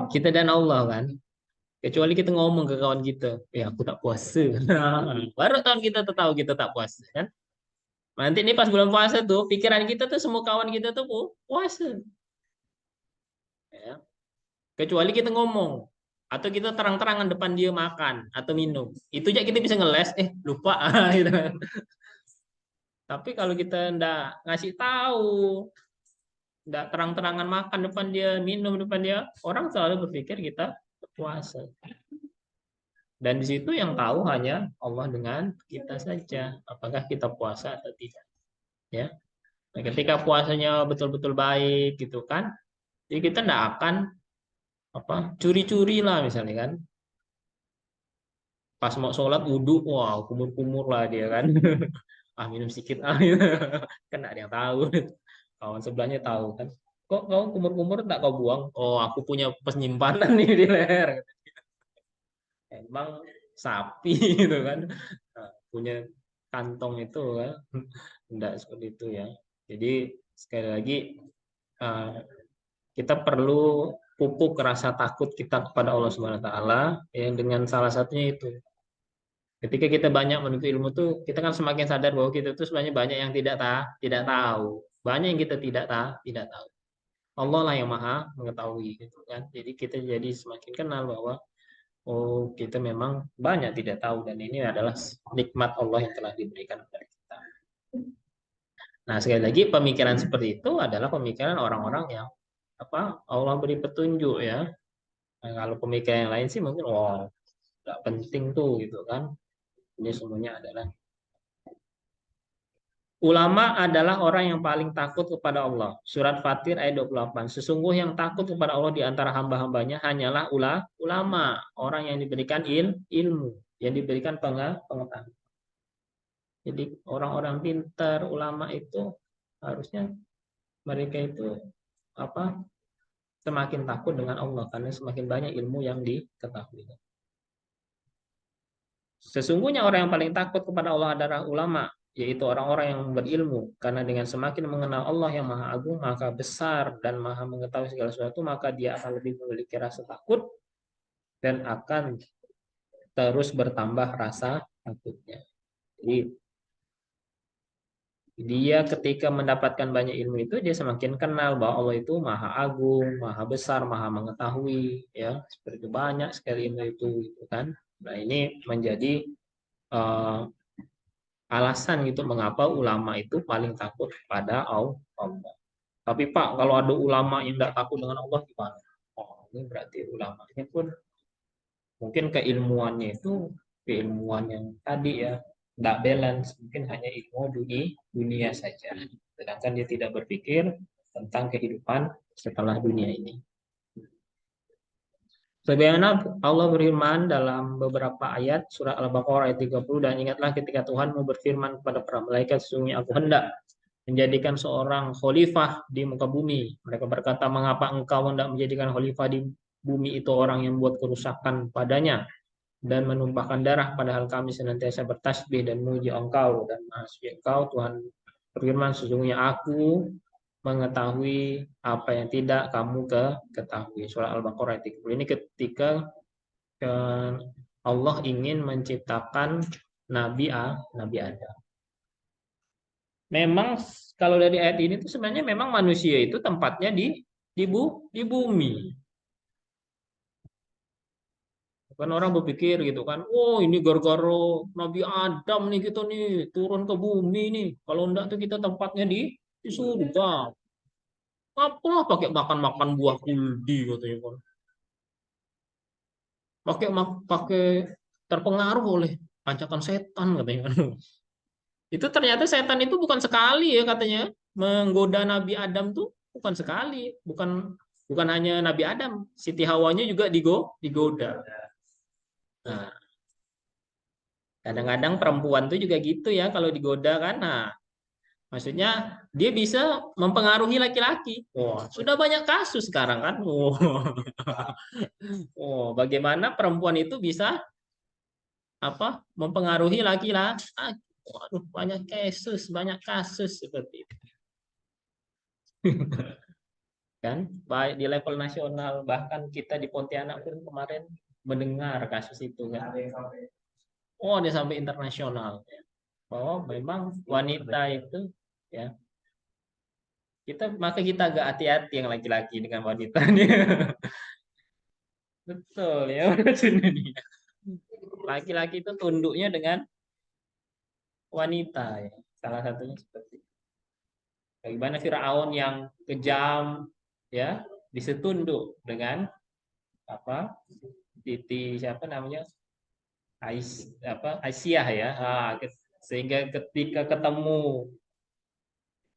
Kita dan Allah kan. Kecuali kita ngomong ke kawan kita, ya aku tak puasa. Baru tahun kita tuh tahu kita tak puasa kan. Nanti nih pas bulan puasa tuh pikiran kita tuh semua kawan kita tuh puasa. Ya. Kecuali kita ngomong atau kita terang-terangan depan dia makan atau minum. Itu aja kita bisa ngeles, lupa gitu. Tapi kalau kita ndak ngasih tahu, ndak terang-terangan makan depan dia, minum depan dia, orang selalu berpikir kita puasa. Dan di situ yang tahu hanya Allah dengan kita saja, apakah kita puasa atau tidak. Ya, nah, ketika puasanya betul-betul baik gitu kan, jadi kita ndak akan apa curi-curi lah misalnya kan. Pas mau sholat wudhu, wah kumur-kumur lah dia kan. Ah minum sedikit ah gitu. Kan nggak ada yang tahu. Kawan sebelahnya tahu kan. Kok kau kumur-kumur tak kau buang? Oh aku punya penyimpanan nih di leher. Emang sapi gitu kan. Nah, punya kantong itu kan. Enggak seperti itu ya. Jadi sekali lagi eh, kita perlu pupuk rasa takut kita kepada Allah Subhanahu wa taala yang dengan salah satunya itu. Ketika kita banyak menuntut ilmu tuh, kita kan semakin sadar bahwa kita tuh sebenarnya banyak yang tidak tahu. Banyak yang kita tidak tahu. Allah lah yang maha mengetahui gitu kan. Jadi kita jadi semakin kenal bahwa oh kita memang banyak tidak tahu dan ini adalah nikmat Allah yang telah diberikan kepada kita. Nah, sekali lagi pemikiran seperti itu adalah pemikiran orang-orang yang apa Allah beri petunjuk ya. Nah, kalau pemikiran yang lain sih mungkin wah nggak penting tuh gitu kan. Ini semuanya adalah ulama adalah orang yang paling takut kepada Allah. Surat Fatir ayat 28. Sesungguhnya yang takut kepada Allah di antara hamba-hambanya hanyalah ulama, orang yang diberikan ilmu, yang diberikan pengetahuan. Jadi orang-orang pintar, ulama itu harusnya mereka itu apa? Semakin takut dengan Allah karena semakin banyak ilmu yang diketahui. Sesungguhnya orang yang paling takut kepada Allah adalah ulama, yaitu orang-orang yang berilmu. Karena dengan semakin mengenal Allah yang Maha Agung, Maha Besar, dan Maha Mengetahui segala sesuatu, maka dia akan lebih memiliki rasa takut dan akan terus bertambah rasa takutnya. Jadi dia ketika mendapatkan banyak ilmu itu dia semakin kenal bahwa Allah itu Maha Agung, Maha Besar, Maha Mengetahui, ya seperti banyak sekali ilmu itu, gitu kan. Nah ini menjadi uh, alasan gitu mengapa ulama itu paling takut pada Allah. Tapi Pak, kalau ada ulama yang tidak takut dengan Allah gimana? Oh, ini berarti ulamanya pun mungkin keilmuannya itu keilmuan yang tadi ya tidak balance, mungkin hanya ilmu dunia saja. Sedangkan dia tidak berpikir tentang kehidupan setelah dunia ini. Sebagaimana Allah berfirman dalam beberapa ayat surah Al-Baqarah ayat 30 dan ingatlah ketika Tuhan mau berfirman kepada para malaikat sesungguhnya aku hendak menjadikan seorang khalifah di muka bumi. Mereka berkata, mengapa engkau hendak menjadikan khalifah di bumi itu orang yang membuat kerusakan padanya dan menumpahkan darah padahal kami senantiasa bertasbih dan memuji engkau dan maha suci engkau Tuhan berfirman sesungguhnya aku mengetahui apa yang tidak kamu ketahui. Surah Al-Baqarah ayat 30. Ini ketika Allah ingin menciptakan Nabi Adam. Memang kalau dari ayat ini tuh sebenarnya memang manusia itu tempatnya di bumi. Kan orang berpikir gitu kan, oh ini gara-gara Nabi Adam nih kita nih turun ke bumi nih. Kalau enggak tuh kita tempatnya di surga. Apalah pakai makan-makan buah kuldi katanya kan. Pakai terpengaruh oleh ajakan setan katanya kan. Itu ternyata setan itu bukan sekali ya katanya menggoda Nabi Adam tuh bukan sekali, bukan bukan hanya Nabi Adam, Siti Hawanya juga digoda. Nah, kadang-kadang perempuan tuh juga gitu ya kalau digoda kan. Nah, maksudnya dia bisa mempengaruhi laki-laki. Wah, sudah banyak kasus sekarang kan. Oh, oh, bagaimana perempuan itu bisa apa mempengaruhi laki-laki? Waduh, banyak kasus seperti itu kan. Baik di level nasional, bahkan kita di Pontianak pun kemarin mendengar kasus itu kan. Oh, dia sampai internasional. Bahwa memang wanita itu ya kita agak hati-hati yang laki-laki dengan wanitanya. Betul ya, maksudnya nih. Laki-laki itu tunduknya dengan wanita ya. Salah satunya seperti itu. Bagaimana Firaun yang kejam ya disetunduk dengan apa Titi siapa namanya Aisyah ya. Sehingga ketika ketemu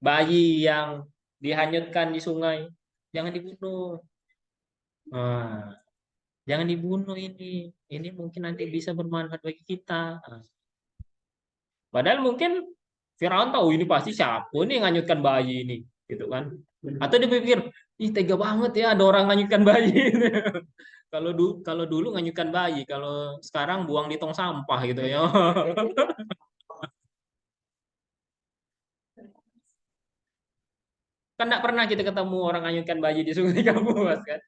bayi yang dihanyutkan di sungai, jangan dibunuh. Nah, jangan dibunuh ini. Ini mungkin nanti bisa bermanfaat bagi kita. Nah, padahal mungkin Firaun tahu ini pasti siapa nih yang nganyutkan bayi ini, gitu kan? Atau dia pikir, ih tega banget ya ada orang nganyutkan bayi. Kalau dulu nganyutkan bayi, kalau sekarang buang di tong sampah gitu ya. Kan enggak pernah kita ketemu orang nganyutkan bayi di Sungai Kapuas kan?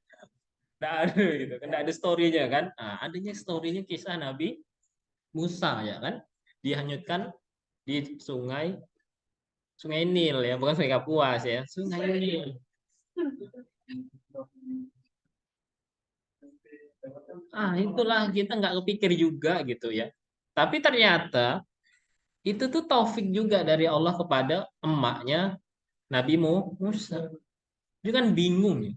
Enggak ada gitu, kan enggak ada story-nya kan? Nah, adanya story-nya kisah Nabi Musa ya kan? Dihanyutkan di sungai Sungai Nil ya, bukan Sungai Kapuas ya, Sungai Nil. Itulah kita nggak kepikir juga gitu ya. Tapi ternyata itu tuh taufik juga dari Allah kepada emaknya Nabi Musa. Dia kan bingung ya.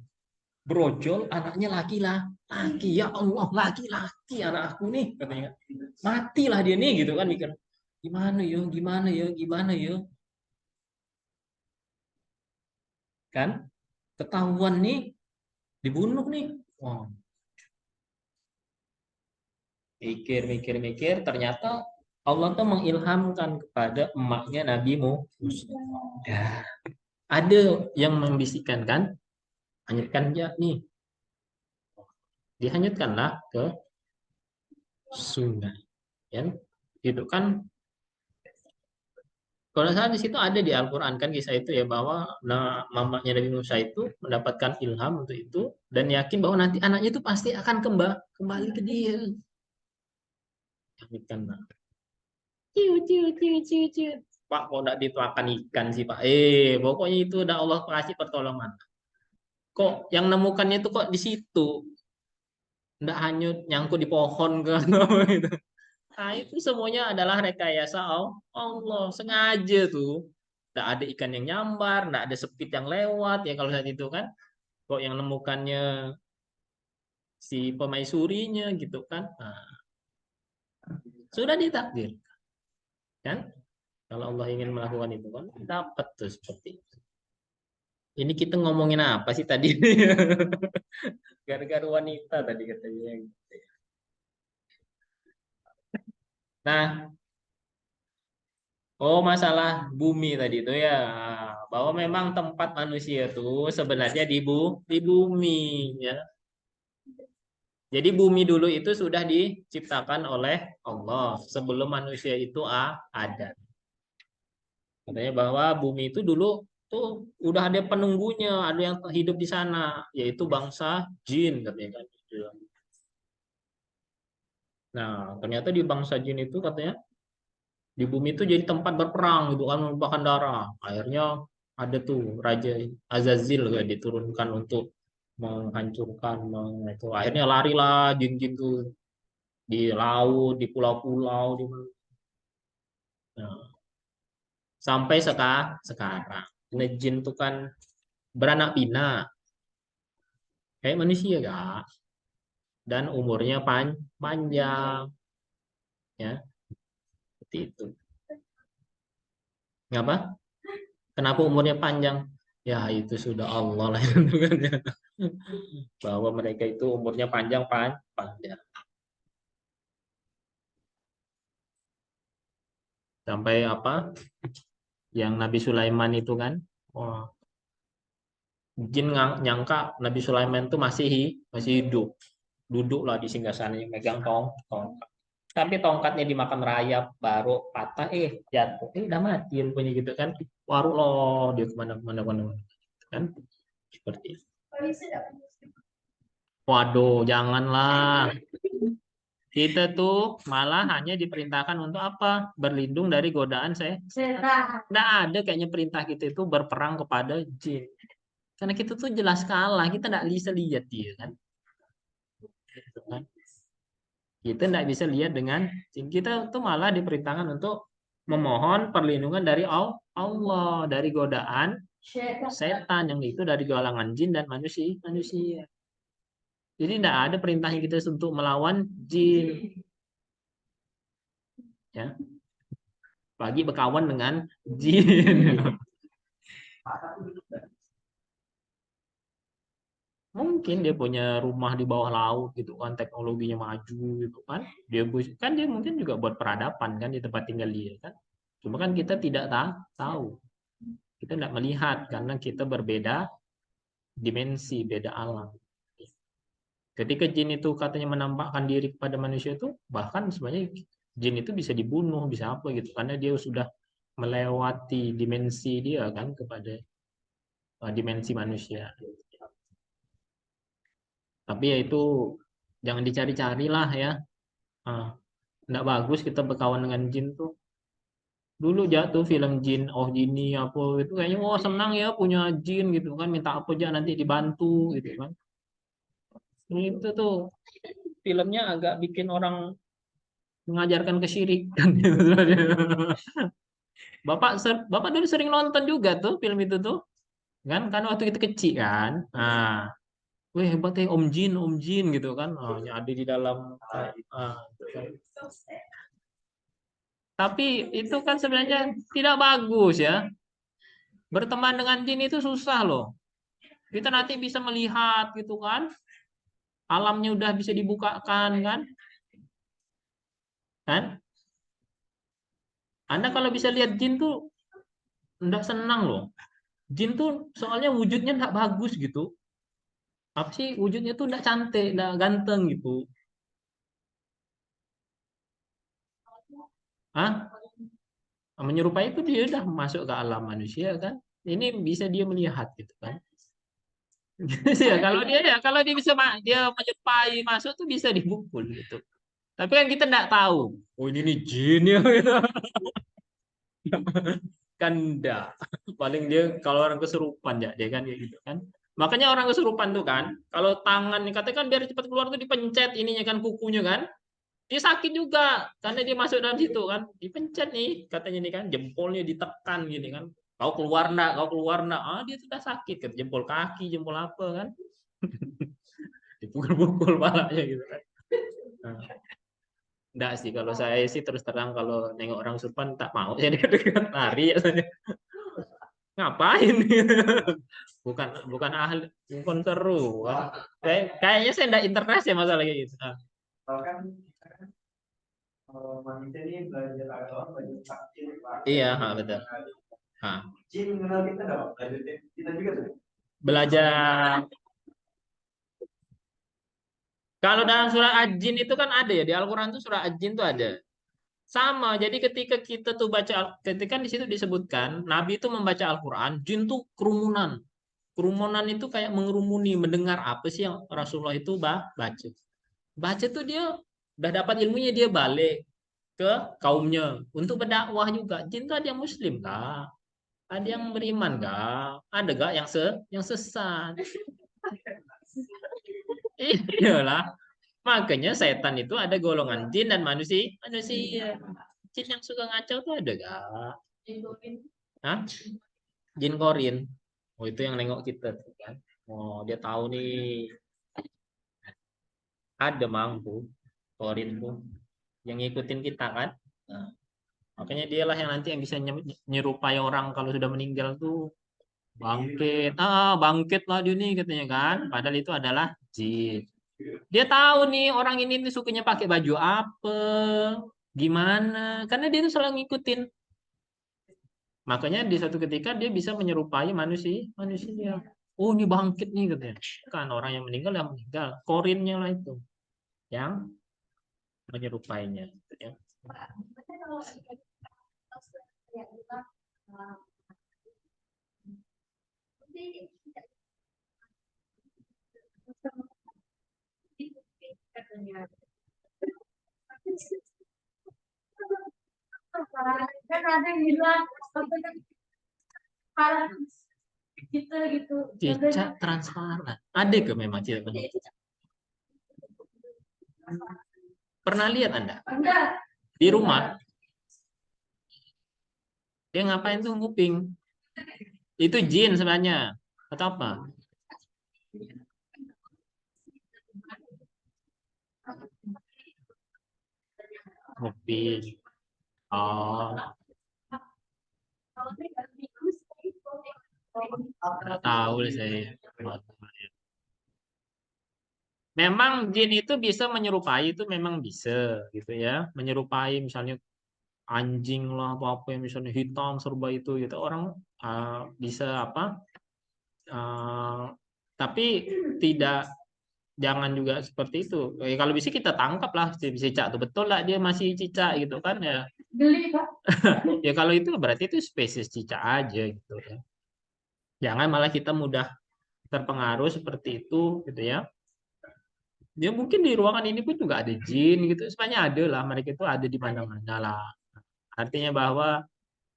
Brojol anaknya laki-laki. Ya Allah, laki-laki anak aku nih katanya. Matilah dia nih gitu kan mikir. Gimana yo, gimana yo, gimana yo. Kan ketahuan nih dibunuh nih. Wah, mikir, ternyata Allah tuh mengilhamkan kepada emaknya Nabi Musa. Ya, ada yang membisikkan kan, hanyutkan dia nih, dihanyutkanlah ke sungai. Ya, itu kan kalau nggak salah di situ ada di Al-Quran kan kisah itu ya bahwa mamanya Nabi Musa itu mendapatkan ilham untuk itu dan yakin bahwa nanti anaknya itu pasti akan kembali ke dia. Hanyutkanlah. Ciu, ciu, ciu, ciu, ciu. Pak, kok udah dituakan ikan sih Pak? Pokoknya itu udah Allah kasih pertolongan. Kok yang nemukannya itu kok di situ? Nggak hanyut nyangkut di pohon kan? Gitu. Nah, itu semuanya adalah rekayasa Allah. Sengaja tuh. Nggak ada ikan yang nyambar, nggak ada sepit yang lewat ya kalau saat itu kan. Kok yang nemukannya si pemaisurinya gitu kan. Nah, sudah ditakdir kan. Kalau Allah ingin melakukan itu kan dapat tuh seperti itu. Ini kita ngomongin apa sih tadi? Gara-gara wanita tadi katanya. Nah, oh masalah bumi tadi itu ya, bahwa memang tempat manusia tuh sebenarnya di bumi ya. Jadi bumi dulu itu sudah diciptakan oleh Allah sebelum manusia itu ada. Katanya bahwa bumi itu dulu tuh udah ada penunggunya, ada yang hidup di sana, yaitu bangsa jin katanya kan. Nah, ternyata di bangsa jin itu katanya di bumi itu jadi tempat berperang gitu kan menumpahkan darah. Akhirnya ada tuh Raja Azazil kayak diturunkan untuk menghancurkan itu. Akhirnya larilah jin-jin tuh di laut, di pulau-pulau, di mana. Nah, sampai sekarang. Nah, jin itu kan beranak pinak kayak manusia gak, dan umurnya panjang ya, seperti itu. Ngapa? Kenapa umurnya panjang? Ya itu sudah Allah lah yang menentukannya. Bahwa mereka itu umurnya panjang sampai apa? Yang Nabi Sulaiman itu kan, wah, jin nyangka Nabi Sulaiman itu masih hidup, duduklah di singgasananya megang tongkat. Tapi tongkatnya dimakan rayap, baru patah, jatuh, udah mati punya gitu kan. Waru loh dia kemana-mana, kan seperti itu. Waduh, janganlah. Kita tuh malah hanya diperintahkan untuk apa? Berlindung dari godaan setan. Nggak ada kayaknya perintah kita itu berperang kepada jin. Karena kita tuh jelas kalah, kita nggak bisa lihat dia kan. Gitu kan. Kita nggak bisa lihat dengan jin. Kita tuh malah diperintahkan untuk memohon perlindungan dari Allah, dari godaan setan, yang itu dari galangan jin dan manusia. Jadi tidak ada perintahnya kita untuk melawan jin, ya. Bagi berkawan dengan jin. Mungkin dia punya rumah di bawah laut gitu kan, teknologinya maju gitu kan. Dia mungkin juga buat peradaban kan di tempat tinggal dia kan. Cuma kan kita tidak tahu. Kita tidak melihat karena kita berbeda dimensi, beda alam. Ketika jin itu katanya menampakkan diri kepada manusia itu, bahkan sebenarnya jin itu bisa dibunuh, bisa apa gitu, karena dia sudah melewati dimensi dia kan kepada dimensi manusia. Tapi ya itu jangan dicari-cari lah ya. Ah, nggak bagus kita berkawan dengan jin tuh. Dulu jatuh film jin, oh jini apa itu kayaknya wah senang ya punya jin gitu kan, minta apa aja nanti dibantu gitu kan. Itu tuh filmnya agak bikin orang mengajarkan kesyirikan gitu. Bapak dulu sering nonton juga tuh film itu tuh, kan waktu itu kecil kan. Nah, wih hebat ya Om Jin gitu kan. Oh, yang ada di dalam gitu kan. Tapi itu kan sebenarnya tidak bagus ya. Berteman dengan jin itu susah loh. Kita nanti bisa melihat gitu kan. Alamnya udah bisa dibukakan kan. Kan? Anda kalau bisa lihat jin tuh enggak senang loh. Jin tuh soalnya wujudnya enggak bagus gitu. Apa sih wujudnya tuh enggak cantik, enggak ganteng gitu. Hah? Menyerupai itu dia udah masuk ke alam manusia kan. Ini bisa dia melihat gitu kan. Ya, kalau dia bisa dia menyerupai masuk tuh bisa dipukul gitu. Tapi kan kita nggak tahu. Oh ini nih jin ya gitu. Kan enggak. Paling dia kalau orang kesurupan ya dia kan kayak gitu kan. Makanya orang kesurupan tuh kan, kalau tangan katanya kan biar cepat keluar tuh dipencet ininya kan kukunya kan. Dia sakit juga karena dia masuk dalam situ kan. Dipencet nih katanya nih kan, jempolnya ditekan gini kan. Kau keluar nak. Ah dia sudah sakit kan, jempol kaki, jempol apa kan. Dipukul-pukul palanya gitu kan. Nah, enggak sih kalau saya sih terus terang kalau nengok orang kesurupan tak mau saya dekat-dekat lari ya saya. Ngapain? Bukan bukan ahli, bukan seru. Kayaknya saya enggak interest ya masalah kayak gitu. Nah, manusia ini belajar agama, belajar takdir, iya, betul. Jin mengenal kita dong, belajar kita juga tuh. Belajar. Kalau dalam surah Ad-Jin itu kan ada ya, di Al-Quran itu surah Ad-Jin itu ada. Sama, jadi ketika kita tuh ketika di situ disebutkan Nabi itu membaca Al-Quran, jin tuh kerumunan. Kerumunan itu kayak mengerumuni, mendengar apa sih yang Rasulullah itu baca. Baca tuh dia udah dapat ilmunya, dia balik ke kaumnya untuk berdakwah juga. Jin tuh ada yang muslim kak, ada yang beriman kak, ada gak yang sesat. Iyalah, Makanya setan itu ada golongan jin dan manusia. Manusia. Jin yang suka ngaco tuh ada gak? Hah? Jin korin. Oh itu yang nengok kita tuh kan. Oh dia tahu nih. Ada mampu korin tuh yang ngikutin kita kan. Nah, makanya dialah yang nanti yang bisa nyerupai orang kalau sudah meninggal tuh bangkit. Bangkit lah dia nih katanya kan. Padahal itu adalah jin. Dia tahu nih orang ini nih sukanya pakai baju apa, gimana. Karena dia tuh selalu ngikutin. Makanya di suatu ketika dia bisa menyerupai manusia. Manusia. Oh ini bangkit nih katanya. Kan orang yang meninggal yang meninggal. Korinnya lah itu yang menyerupainya. Gitu ya. Kan ada yang bilang kalau gitu gitu. Cicak transparan. Ada ke memang cicak? Pernah lihat Anda? Enggak. Di rumah. Dia ngapain tuh nguping? Itu jin sebenarnya. Atau apa? Nguping. Oh, nggak tahu deh saya. Memang jin itu bisa menyerupai itu memang bisa gitu ya. Menyerupai misalnya anjing lah apa apa yang misalnya hitam serba itu gitu orang bisa apa tapi tidak jangan juga seperti itu. Kalau bisa kita tangkap lah si cicak itu betul lah dia masih cicak gitu kan ya. Geli, Pak. Ya kalau itu berarti itu spesies cicak aja gitu ya. Jangan malah kita mudah terpengaruh seperti itu gitu ya. Ya mungkin di ruangan ini pun juga ada jin gitu. Sebenarnya ada lah, mereka itu ada di mana-mana lah. Artinya bahwa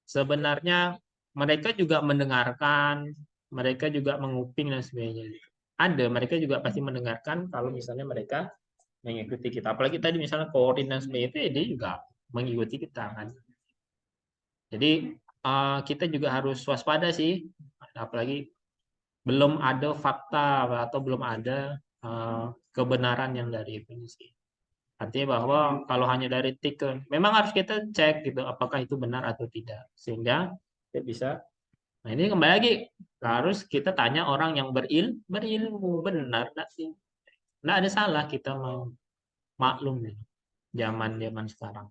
sebenarnya mereka juga mendengarkan, mereka juga menguping dan sebagainya. Ada, mereka juga pasti mendengarkan kalau misalnya mereka mengikuti kita. Apalagi tadi misalnya koordin dan sebagainya itu ya dia juga mengikuti kita kan. Jadi kita juga harus waspada sih. Apalagi belum ada fakta atau belum ada kebenaran yang dari itu sih. Artinya bahwa kalau hanya dari tikel, memang harus kita cek gitu apakah itu benar atau tidak. Sehingga kita bisa. Nah ini kembali lagi harus kita tanya orang yang berilmu benar nggak sih? Nggak ada salah kita mau maklum nih zaman zaman sekarang.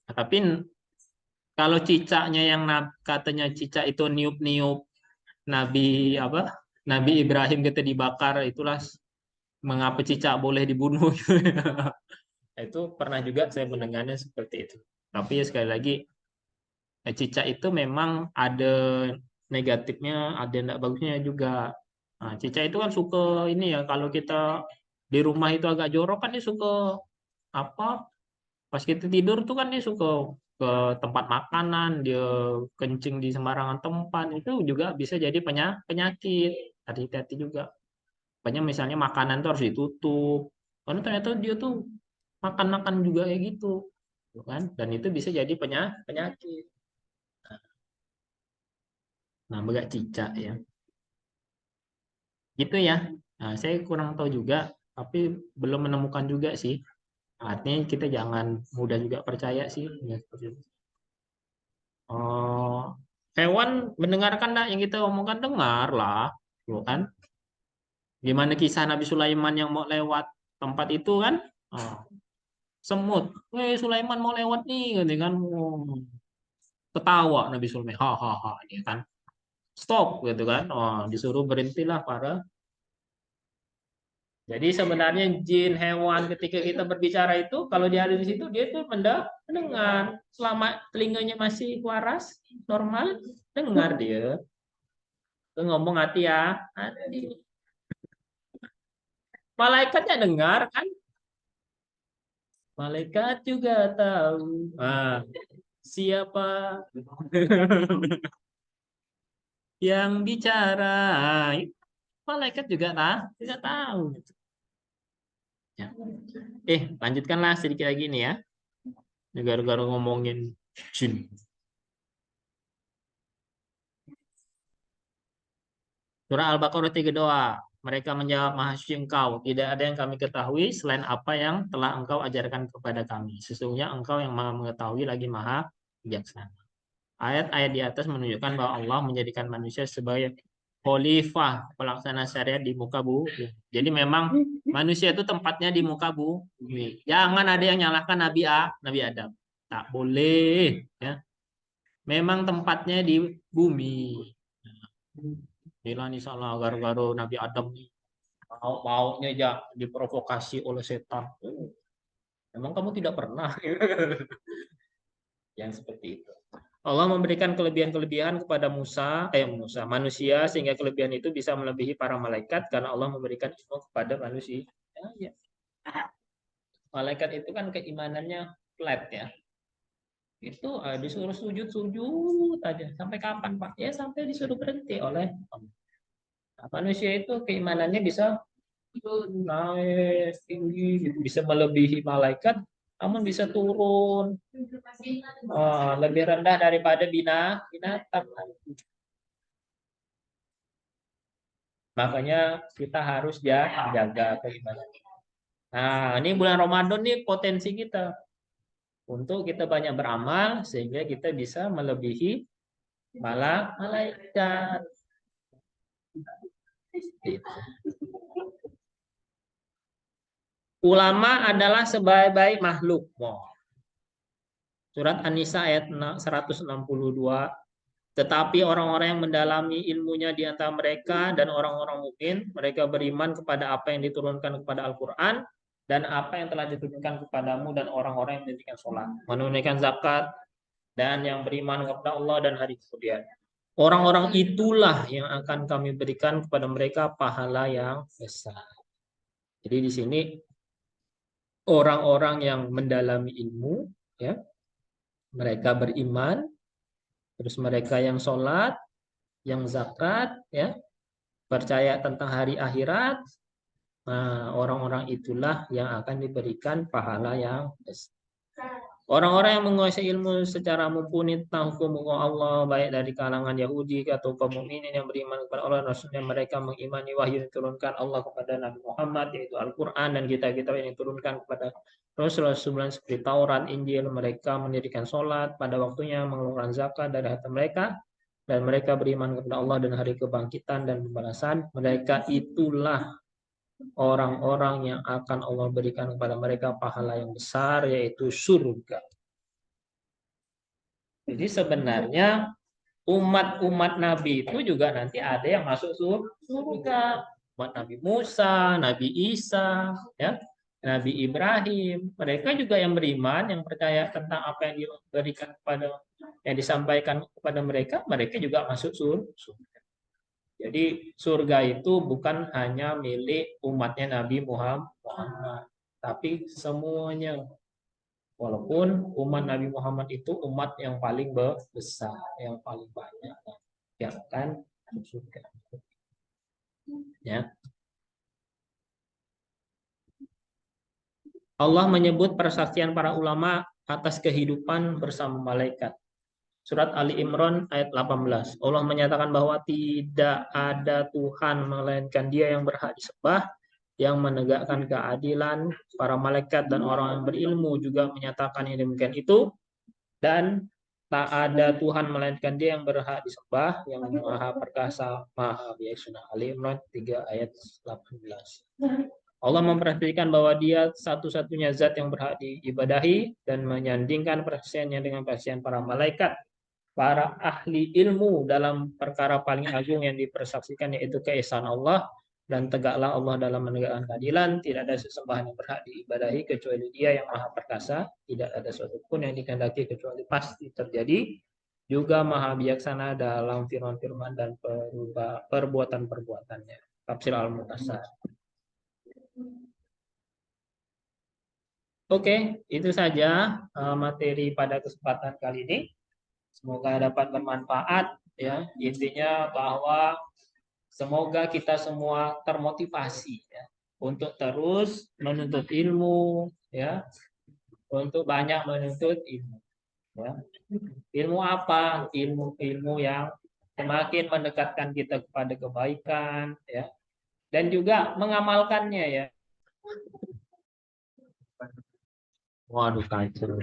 Nah, tapi kalau cicaknya yang katanya cicak itu niup-niup Nabi apa? Nabi Ibrahim kita dibakar itulah mengapa cicak boleh dibunuh gitu. Itu pernah juga saya mendengarnya seperti itu. Tapi ya sekali lagi cicak itu memang ada negatifnya, ada tidak bagusnya juga. Nah, cicak itu kan suka ini ya kalau kita di rumah itu agak jorok kan dia suka apa? Pas kita tidur tuh kan dia suka ke tempat makanan, dia kencing di sembarangan tempat itu juga bisa jadi penyakit. Hati-hati juga. Makanya misalnya makanan tuh harus ditutup. Karena ternyata dia tuh makan-makan juga kayak gitu, gitu kan? Dan itu bisa jadi penyakit. Nah, begak cicak ya. Gitu ya. Nah, saya kurang tahu juga, tapi belum menemukan juga sih. Artinya kita jangan mudah juga percaya sih. Ya, seperti itu. Oh, hewan mendengarkan enggak yang kita omongkan dengar lah, gitu kan? Gimana kisah Nabi Sulaiman yang mau lewat tempat itu kan? Oh, semut, Sulaiman mau lewat nih, gitu kan? Oh, ketawa Nabi Sulaiman, hahaha, dia kan? Stop, gitu kan? Oh, disuruh berhentilah para. Jadi sebenarnya jin hewan ketika kita berbicara itu kalau dia ada di situ dia itu mendengar selama telinganya masih waras normal dengar dia. Itu ngomong hati ya. Hati. Malaikatnya dengar kan? Malaikat juga tahu. Siapa yang bicara? Malaikat juga tahu. Ya. Lanjutkanlah sedikit lagi nih ya. Gara-gara ngomongin jin. Surah Al-Baqarah 32. Mereka menjawab, Maha Suci Engkau, tidak ada yang kami ketahui selain apa yang telah Engkau ajarkan kepada kami. Sesungguhnya Engkau yang Maha mengetahui lagi Maha bijaksana. Ayat-ayat di atas menunjukkan bahwa Allah menjadikan manusia sebagai khalifah pelaksana syariat di muka bumi. Jadi memang manusia itu tempatnya di muka bumi. Jangan ada yang nyalahkan Nabi Adam. Tak boleh, ya. Memang tempatnya di bumi. Bila nih salah gara-gara Nabi Adam maunya aja diprovokasi oleh setan. Memang kamu tidak pernah. Yang seperti itu. Allah memberikan kelebihan-kelebihan kepada Musa, manusia, sehingga kelebihan itu bisa melebihi para malaikat karena Allah memberikan ilmu kepada manusia. Ya. Malaikat itu kan keimanannya flat ya. Itu disuruh sujud aja. Sampai kapan Pak? Ya sampai disuruh berhenti oleh Allah. Nah, manusia itu keimanannya bisa naik tinggi, bisa melebihi malaikat, namun bisa turun lebih rendah daripada binatang. Makanya kita harus jaga keimanan. Nah, ini bulan Ramadan nih potensi kita untuk kita banyak beramal sehingga kita bisa melebihi malaikat. Ulama adalah sebaik-baik makhluk. Surat An-Nisa ayat 162. Tetapi orang-orang yang mendalami ilmunya di antara mereka dan orang-orang mukmin, mereka beriman kepada apa yang diturunkan kepada Al-Quran dan apa yang telah diturunkan kepadamu dan orang-orang yang mendirikan sholat, menunaikan zakat, dan yang beriman kepada Allah dan hari kemudian. Orang-orang itulah yang akan kami berikan kepada mereka pahala yang besar. Jadi di sini orang-orang yang mendalami ilmu, ya, mereka beriman, terus mereka yang sholat, yang zakat, ya, percaya tentang hari akhirat, nah, orang-orang itulah yang akan diberikan pahala yang besar. Orang-orang yang menguasai ilmu secara mumpuni tentang hukum Allah, baik dari kalangan Yahudi atau kaum mukminin yang beriman kepada Allah, Rasulnya, mereka mengimani wahyu yang diturunkan Allah kepada Nabi Muhammad, yaitu Al-Quran, dan kitab-kitab yang diturunkan kepada Rasulullah sebelumnya seperti Taurat, Injil. Mereka mendirikan sholat pada waktunya, mengeluarkan zakat dari harta mereka, dan mereka beriman kepada Allah dan hari kebangkitan dan pembalasan. Mereka itulah orang-orang yang akan Allah berikan kepada mereka pahala yang besar, yaitu surga. Jadi sebenarnya umat-umat Nabi itu juga nanti ada yang masuk surga. Umat Nabi Musa, Nabi Isa, ya, Nabi Ibrahim. Mereka juga yang beriman, yang percaya tentang apa yang diberikan kepada, yang disampaikan kepada mereka, mereka juga masuk surga. Jadi surga itu bukan hanya milik umatnya Nabi Muhammad, tapi semuanya. Walaupun umat Nabi Muhammad itu umat yang paling besar, yang paling banyak yang akan masuk surga. Ya. Allah menyebut persaksian para ulama atas kehidupan bersama malaikat. Surat Ali Imran ayat 18. Allah menyatakan bahwa tidak ada Tuhan melainkan Dia yang berhak disembah, yang menegakkan keadilan. Para malaikat dan orang yang berilmu juga menyatakan yang demikian itu. Dan tak ada Tuhan melainkan Dia yang berhak disembah, yang Maha Perkasa, Maha Bijaksana. Ali Imran 3 ayat 18. Allah memperhatikan bahwa Dia satu-satunya zat yang berhak diibadahi dan menyandingkan persaksiannya dengan persaksian para malaikat, para ahli ilmu dalam perkara paling agung yang dipersaksikan, yaitu keesaan Allah, dan tegaklah Allah dalam menegakkan keadilan. Tidak ada sesembahan yang berhak diibadahi kecuali Dia yang Maha Perkasa, tidak ada sesuatu pun yang dikehendaki kecuali pasti terjadi, juga Maha Bijaksana dalam firman-firman dan perbuatan-perbuatannya. Tafsir Al-Mutasar. Oke, itu saja materi pada kesempatan kali ini. Semoga dapat bermanfaat, ya. Intinya bahwa semoga kita semua termotivasi, ya, untuk terus menuntut ilmu, ya, untuk banyak menuntut ilmu. Ya. Ilmu apa? Ilmu yang semakin mendekatkan kita kepada kebaikan, ya, dan juga mengamalkannya, ya. Waduh, kacau.